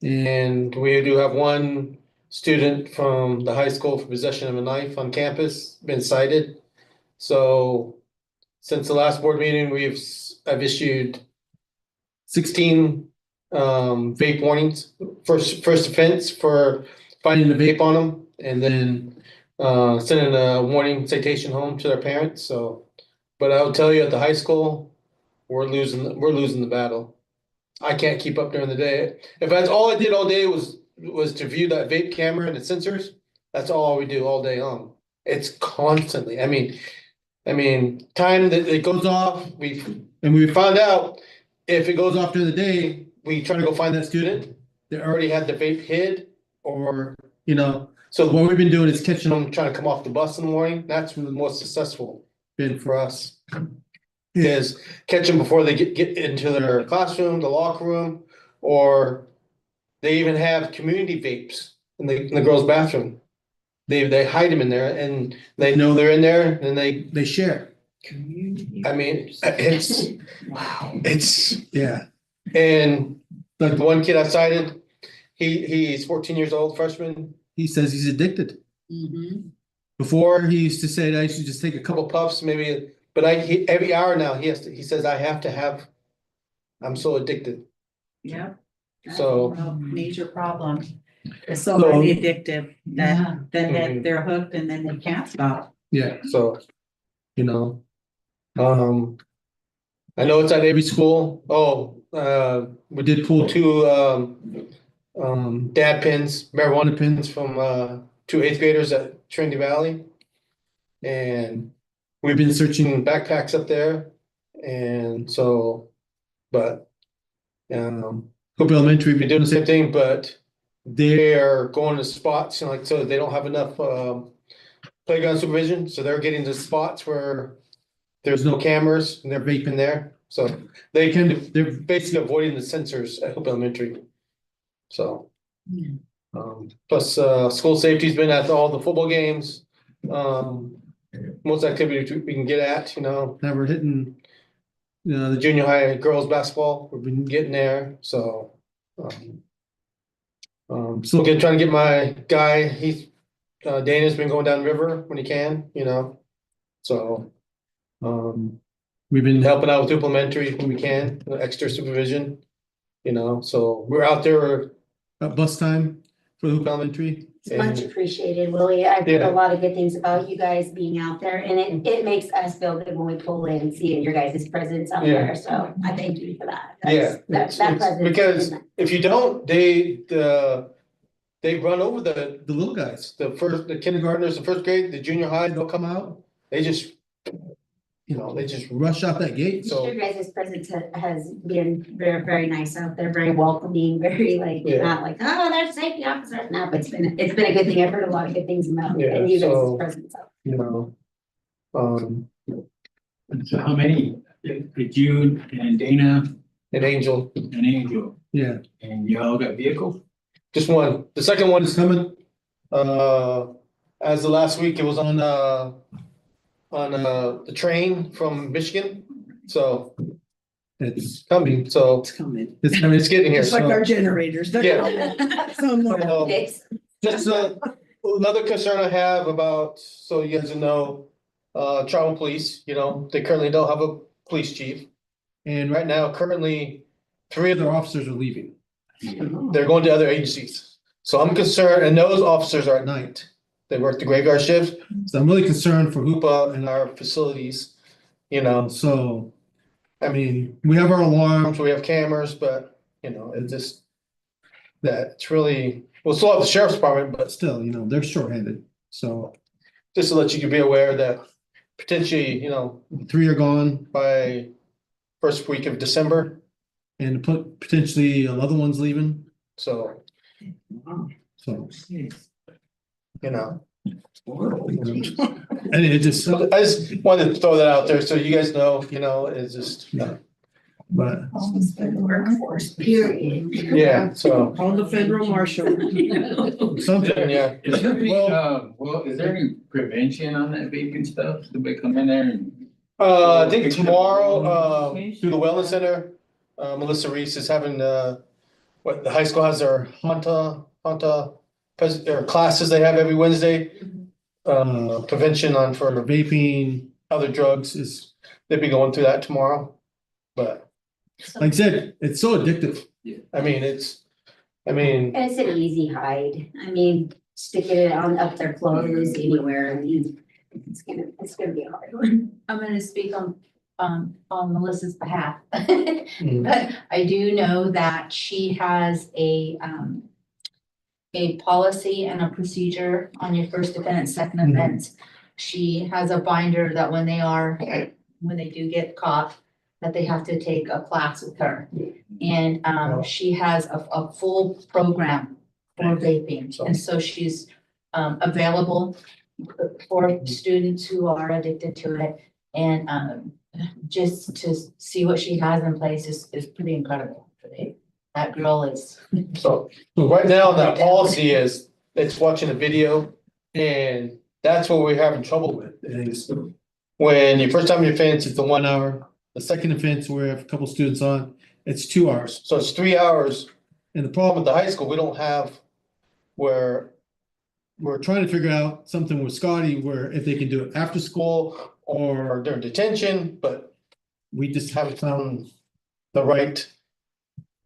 And we do have 1 student from the high school for possession of a knife on campus, been cited. So since the last board meeting, I've issued 16 vape warnings, first offense for finding the vape on them, and then sending a warning citation home to their parents. So, but I'll tell you, at the high school, we're losing the battle. I can't keep up during the day. If that's all I did all day was to view that vape camera and the sensors, that's all we do all day long. It's constantly, I mean, time that it goes off, we found out if it goes off during the day, we try to go find that student, they already had the vape hid or, you know, so what we've been doing is catching them trying to come off the bus in the morning. That's been the most successful been for us. Is catch them before they get into their classroom, the locker room, or they even have community vapes in the girls' bathroom. They hide them in there and they know they're in there and they share. I mean, yeah. And like the one kid I cited, he's 14 years old, freshman. He says he's addicted. Before he used to say that I used to just take a couple puffs, maybe, but every hour now he says I have to have. I'm so addicted. Yeah. So Major problem. It's so really addictive that then they're hooked and then they can't stop. yeah, so you know, I know it's at every school. We did pull two dad pins, marijuana pins from two 8th graders at Trinity Valley. And we've been searching backpacks up there. And so, but Hope Elementary, we've been doing the same thing, but they are going to spots, you know, like, so they don't have enough playground supervision. So they're getting to spots where there's no cameras and they're vaping there. So they're basically avoiding the sensors at Hope Elementary. So, plus school safety's been at all the football games. Most activities we can get at, you know, never hitting, you know, the junior high girls basketball. We've been getting there. So, still trying to get my guy. He's Dana's been going down the river when he can, you know. So, we've been helping out with implementary when we can, extra supervision, you know. So we're out there at bus time for the Hoop Elementary. It's much appreciated, Willie. I've heard a lot of good things about you guys being out there, and it makes us feel good when we pull in and see your guys' presence out there. So I thank you for that. That presence. Because if you don't, they run over the little guys. The kindergartners, the first grade, the junior high, they'll come out. They just, you know, they just rush out that gate. So your guys' presence has been very, very nice out there, very welcoming, very not like, oh, there's safety officers. No, but it's been a good thing. I've heard a lot of good things about and you guys' presence out there. You know, So how many, did you and Dana an angel. and Angel? Yeah. And y'all got vehicles? Just one. The second one is coming. As the last week, it was on the train from Michigan. So it's coming. So It's coming. it's getting here. It's like So our generators. They're somewhere. Just another concern I have about, so you guys know, Charlton Police, you know, they currently don't have a police chief. And right now, currently, 3 of their officers are leaving. They're going to other agencies. So I'm concerned, and those officers are at night. They work the graveyard shifts. So I'm really concerned for Hoopa and our facilities, you know, so. I mean, we have our alarms, we have cameras, but, you know, it's just. That it's really, we'll still have the sheriff's department, but still, you know, they're shorthanded. So just to let you be aware that potentially, you know, 3 are gone by first week of December. And potentially another one's leaving, so. You know. And I just wanted to throw that out there, so you guys know, you know, it's just, but. Workforce, period. Yeah, so. Call the federal marshal. Something, yeah. Is there any, is there any prevention on that vaping stuff? Did they come in there and? I think tomorrow, through the wellness center, Melissa Reese is having, the high school has their Hanta their classes they have every Wednesday. Prevention for vaping, other drugs they'll be going through that tomorrow. But like I said, it's so addictive. I mean, it's And it's an easy hide. I mean, sticking it up their clothes anywhere. I mean, it's gonna be a hard one. I'm gonna speak on Melissa's behalf. But I do know that she has a policy and a procedure on your first offense, second offense. She has a binder that when they do get caught, that they have to take a class with her. And she has a full program for vaping. And so she's available for students who are addicted to it. And just to see what she has in place is pretty incredible. That girl is. So right now, that policy is, it's watching a video, and that's what we're having trouble with, is when your first time you offense, it's the 1 hour. The second offense, where we have a couple students on, it's 2 hours. So it's 3 hours. And the problem with the high school, we don't have where we're trying to figure out something with Scotty where if they can do it after school or during detention, but we just haven't found the right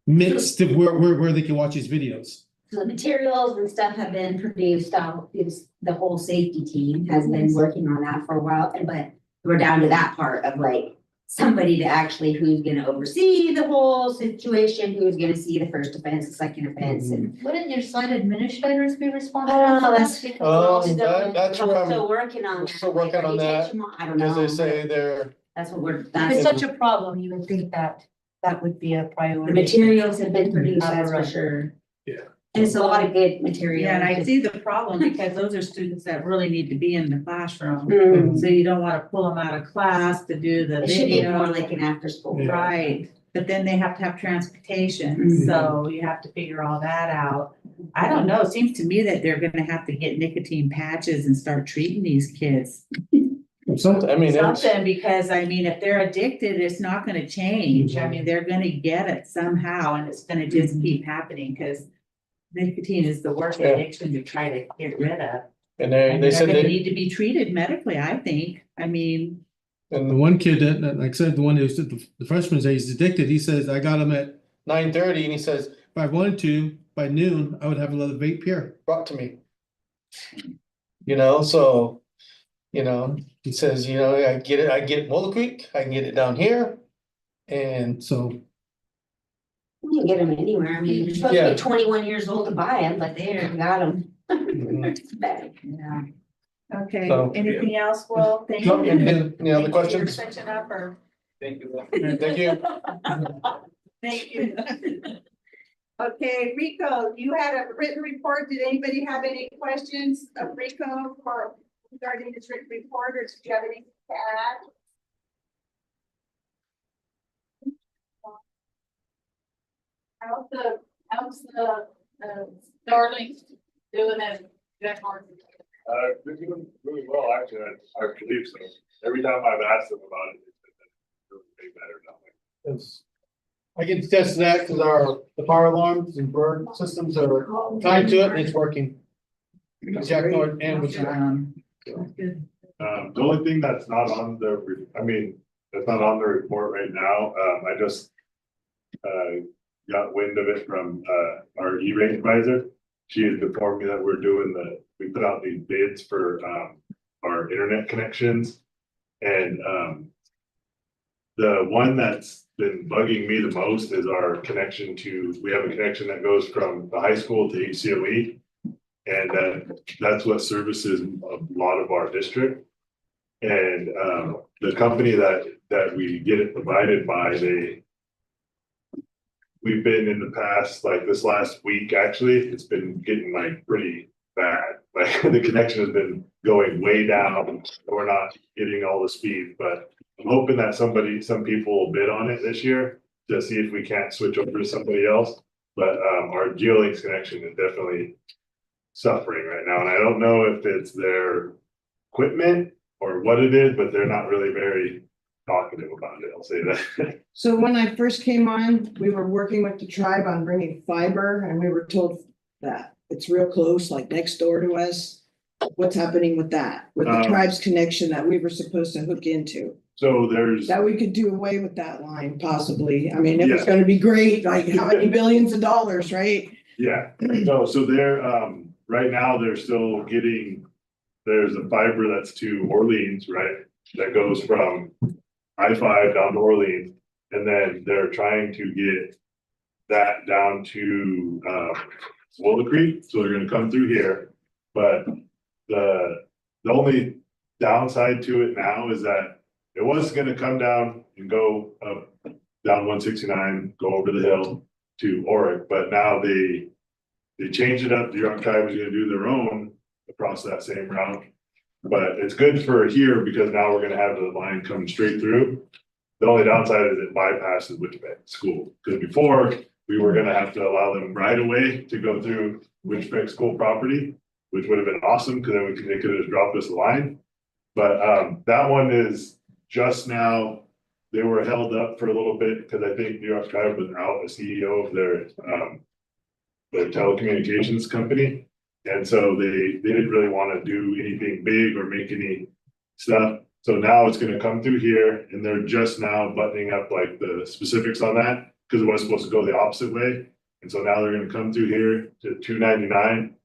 mix to where they can watch these videos. So the materials and stuff have been produced, the whole safety team has been working on that for a while, but we're down to that part of like somebody to actually who's gonna oversee the whole situation, who's gonna see the first offense, the second offense, and. Wouldn't your site administrators be responsible? I don't know, that's because we're all that's where I'm- still working on we're that. still working on that, I don't know. As they say, they're, That's what we're, If it's that's, such a problem, you would think that that would be a the priority. materials have been produced, that's for Right. sure. Yeah. And it's a lot of good material. Yeah, and I see the problem because those are students that really need to be in the classroom. Mm. So you don't wanna pull them out of class to do the It should be more video. like an after school. Yeah. Right, but then they have to have transportation, Mhm. so you have to figure all that out. I don't know, it seems to me that they're gonna have to get nicotine patches and start treating these kids. something, I mean, it's, Something, because I mean, if they're addicted, it's not gonna change. I mean, they're gonna get it somehow and it's gonna just keep happening, cause nicotine is the worst Yeah. addiction to try to get rid of. and And they they're said gonna they, need to be treated medically, I think. I mean, and The one kid that, like I said, the one who's the freshman says he's addicted, he says, I got him at, 9:30, and he says, if I wanted to, by noon, I would have another vape here. brought to me. You know, so, you know, he says, you know, I get it Willow Creek, I can get it down here. And So, You can get them anywhere, I mean, you're supposed to Yeah. be 21 years old to buy them, but they got them. mhm, yeah. Okay, So- anything else, Will? Thank Jump you. into, any other Thank you for questions? Switching up or? Thank you. Thank you. Thank you. Okay, Rico, you had a written report. Did anybody have any questions of Rico for regarding this written report, or did you have anything to add? How's the Starlink doing it? They're doing really well, actually, I believe so. Every time I've asked them about it, they said that they're way better now. It's- I can attest to that because the fire alarms and bird systems are tied to it and it's working. Jack North and which. The only thing that's not on that's not on the report right now, I just got wind of it from, our E-rate advisor. She had informed me that we put out these bids for, our internet connections. And, the one that's been bugging me the most is our connection we have a connection that goes from the high school to HCOE. And that's what services a lot of our district. And the company that we get it provided by, we've been in the past, like this last week, actually, it's been getting like pretty bad. Like the connection has been going way down. We're not getting all the speed, but I'm hoping that some people will bid on it this year to see if we can't switch over to somebody else. But our GeoLinks connection is definitely suffering right now. And I don't know if it's their equipment or what it is, but they're not really very talkative about it. I'll say that. So when I first came on, we were working with the tribe on bringing fiber and we were told that it's real close, like next door to us. What's happening with that, with the tribe's connection that we were supposed to hook into? So there's, That we could do away with that line possibly. I mean, it was gonna be great, like how many billions of dollars, right? yeah, no, so they're, right now, they're still there's a fiber that's to Orleans, right? That goes from I-5 down to Orleans, and then they're trying to get that down to, Willow Creek, so they're gonna come through here. But the only downside to it now is that it was gonna come down and go up, down 169, go over the hill to Oric, but now they changed it up. The York Tribe was gonna do their own across that same route. But it's good for here because now we're gonna have the line come straight through. The only downside is it bypasses Wichita School, because before, we were gonna have to allow them right away to go through Wichita School property, which would have been awesome, because then they could have just dropped us a line. But that one is just now, they were held up for a little bit, because I think New York Tribe was out, a CEO of their telecommunications company. And so they didn't really want to do anything big or make any stuff. So now it's gonna come through here, and they're just now buttoning up like the specifics on that, because it was supposed to go the opposite way. And so now they're gonna come through here to 299.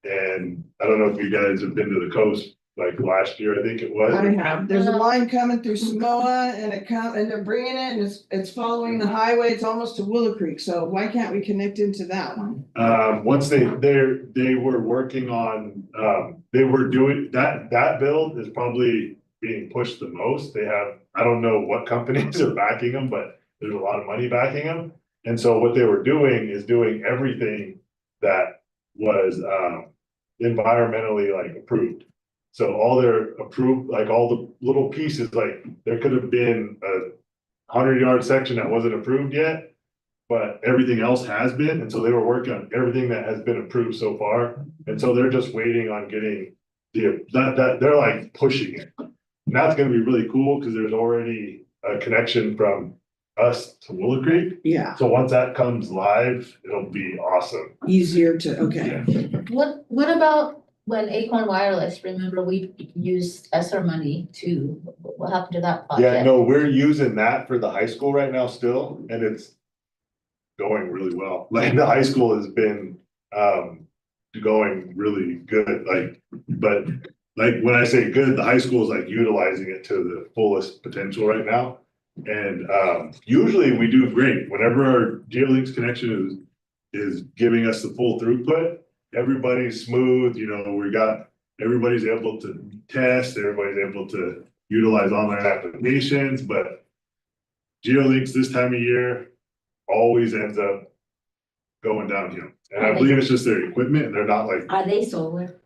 And I don't know if you guys have been to the coast, like last year, I think it was. I have, there's a line coming through Samoa and and they're bringing it and it's following the highway. It's almost to Willow Creek. So why can't we connect into that one? Once they were working on, they were doing, that build is probably being pushed the most. They have, I don't know what companies are backing them, but there's a lot of money backing them. And so what they were doing is doing everything that was, environmentally like approved. So all their approved, like all the little pieces, like there could have been a 100-yard section that wasn't approved yet, but everything else has been. And so they were working on everything that has been approved so far. And so they're just waiting on getting that they're like pushing it. And that's gonna be really cool because there's already a connection from us to Willow Creek. Yeah, So once that comes live, it'll be awesome. easier to, okay. What about when Acorn Wireless, remember we used ESSER money to, what happened to that project? Yeah, no, we're using that for the high school right now still, and it's going really well. Like the high school has been going really good, like, but like when I say good, the high school is like utilizing it to the fullest potential right now. And usually we do great whenever our GeoLinks connection is giving us the full throughput. Everybody's smooth, you know, everybody's able to test, everybody's able to utilize online applications, but GeoLinks this time of year always ends up going downhill. And I believe it's just their equipment, and they're not like, Are they solar?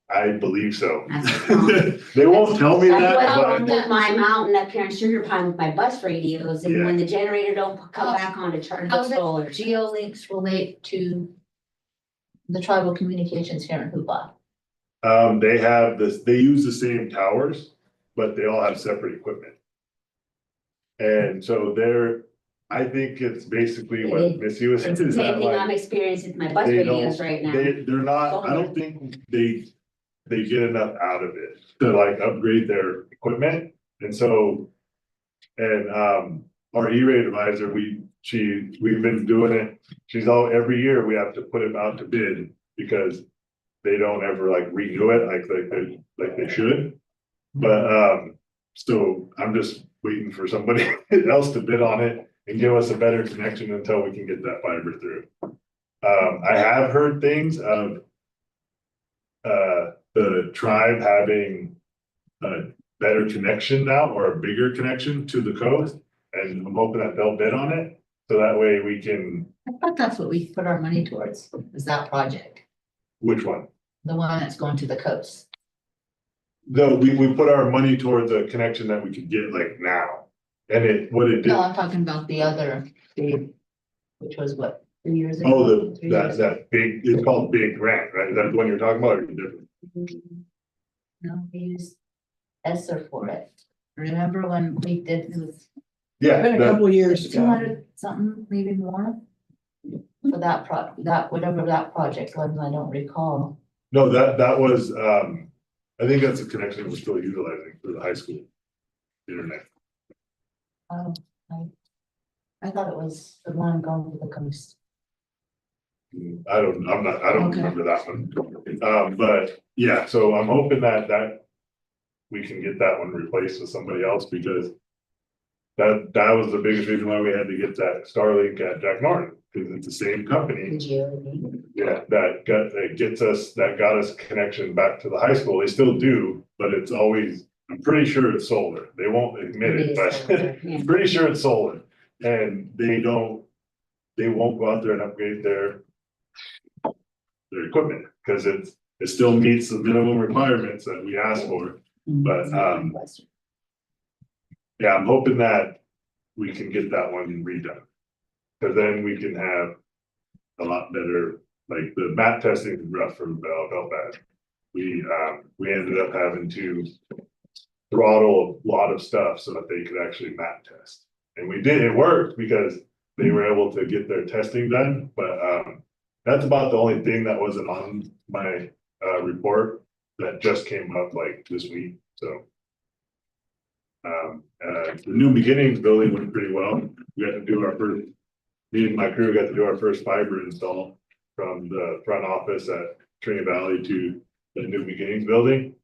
I believe so. That's They won't tell me That's what that, happened but with my mountain up here in Sugar Pine with my bus radios, and Yeah. when the generator don't come back on to charge How the does solar. GeoLinks relate to the tribal communications here in Hoopa? they have this, they use the same towers, but they all have separate equipment. And so I think it's basically what Missy was. It's the is that same thing like, I'm experiencing with my bus they radios don't- right now. They're not, I don't think they get enough out of it to like upgrade their equipment. And so, and our E-rate advisor, we've been doing it. Every year we have to put it out to bid because they don't ever like renew it like they should. But so I'm just waiting for somebody else to bid on it and give us a better connection until we can get that fiber through. I have heard things of the tribe having a better connection now, or a bigger connection to the coast, and I'm hoping that they'll bid on it, so that way we can. I thought that's what we put our money towards, is that project, Which one? the one that's going to the coast. We put our money toward the connection that we could get like now, and what it did. No, I'm talking about the other big, which was what, 3 years ago? Oh, 3 years ago? that big, it's called Big Grant, right? Is that the one you're talking about, or different? No, we used ESSER for it. Remember when we did, it was Yeah, Been a couple years ago. 200 something, maybe more? For that, whatever that project was, I don't recall. no, that was, I think that's a connection we're still utilizing for the high school internet. I thought it was the one going to the coast. I don't Okay. remember that one. But yeah, so I'm hoping that we can get that one replaced with somebody else, because that was the biggest reason why we had to get that Starlink at Jack Norton, because it's the same company. Yeah, that got us connection back to the high school. They still do, but it's always I'm pretty sure it's solar. They won't admit it, but I'm pretty sure it's solar. And they won't go out there and upgrade their equipment, because it still meets the minimum requirements that we asked for. But, yeah, I'm hoping that we can get that one redone. Cause then we can have a lot better, like the mat testing is rough for Bad. We ended up having to throttle a lot of stuff so that they could actually mat test. And we did, it worked because they were able to get their testing done, but that's about the only thing that wasn't on my report that just came up like this week, so. The New Beginnings building went pretty well. We got to do our first, me and my crew got to do our first fiber install from the front office at Trinity Valley to the New Beginnings building.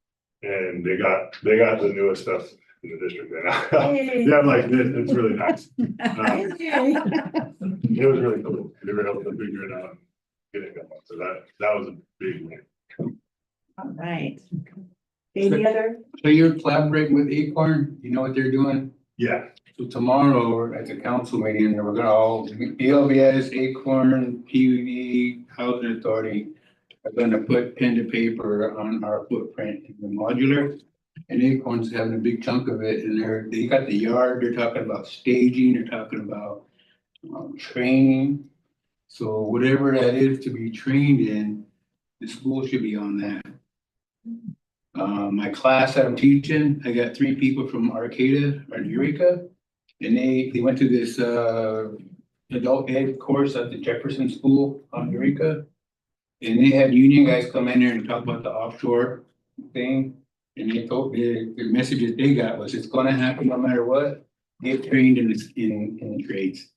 And they got the newest stuff in the district right now. Yeah, like it's really nice. It was really cool. They were able to figure it out and get it going. So that was a big win. All right. Any other? So you're collaborating with Acorn, you know what they're doing? Yeah, So tomorrow at the council meeting, we're gonna all, BLBS, Acorn, PUD, Housing Authority are gonna put pen to paper on our footprint in the modular. And Acorn's having a big chunk of it, and they got the yard, they're talking about staging, they're talking about training. So whatever that is to be trained in, the school should be on that. My class that I'm teaching, I got 3 people from Arcata or Eureka. And they went to this adult ed course at the Jefferson School on Eureka. And they had union guys come in there and talk about the offshore thing. And they told the messages they got was it's gonna happen no matter what. Get trained in the trades.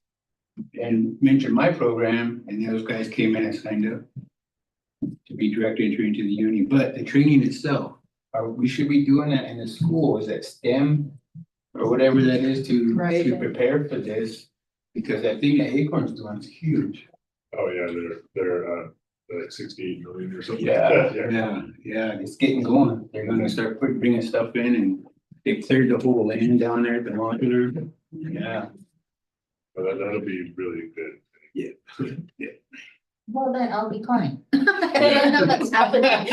And mentioned my program, and those guys came in and signed up to be direct entry into the union. But the training itself, we should be doing that in the school. Is that STEM or whatever that is to prepare for this? Because that thing that Acorn's doing is huge. oh yeah, they're like 68 million or something. Yeah, Like that. yeah, it's getting going. They're gonna start bringing stuff in, and they cleared the whole land down there at the modular. Yeah. But that'll be really good. Yeah. Well, then I'll be quiet. That's happening.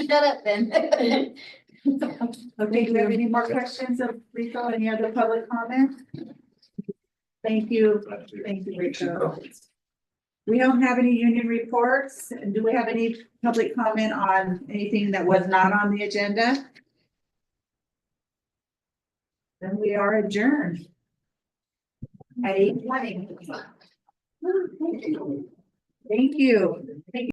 Shut up then. Okay, do we have any more questions of Rico? Any other public comment? Thank you. Thank you, Rico. We don't have any union reports. And do we have any public comment on anything that was not on the agenda? Then we are adjourned. At 8:20. Thank you.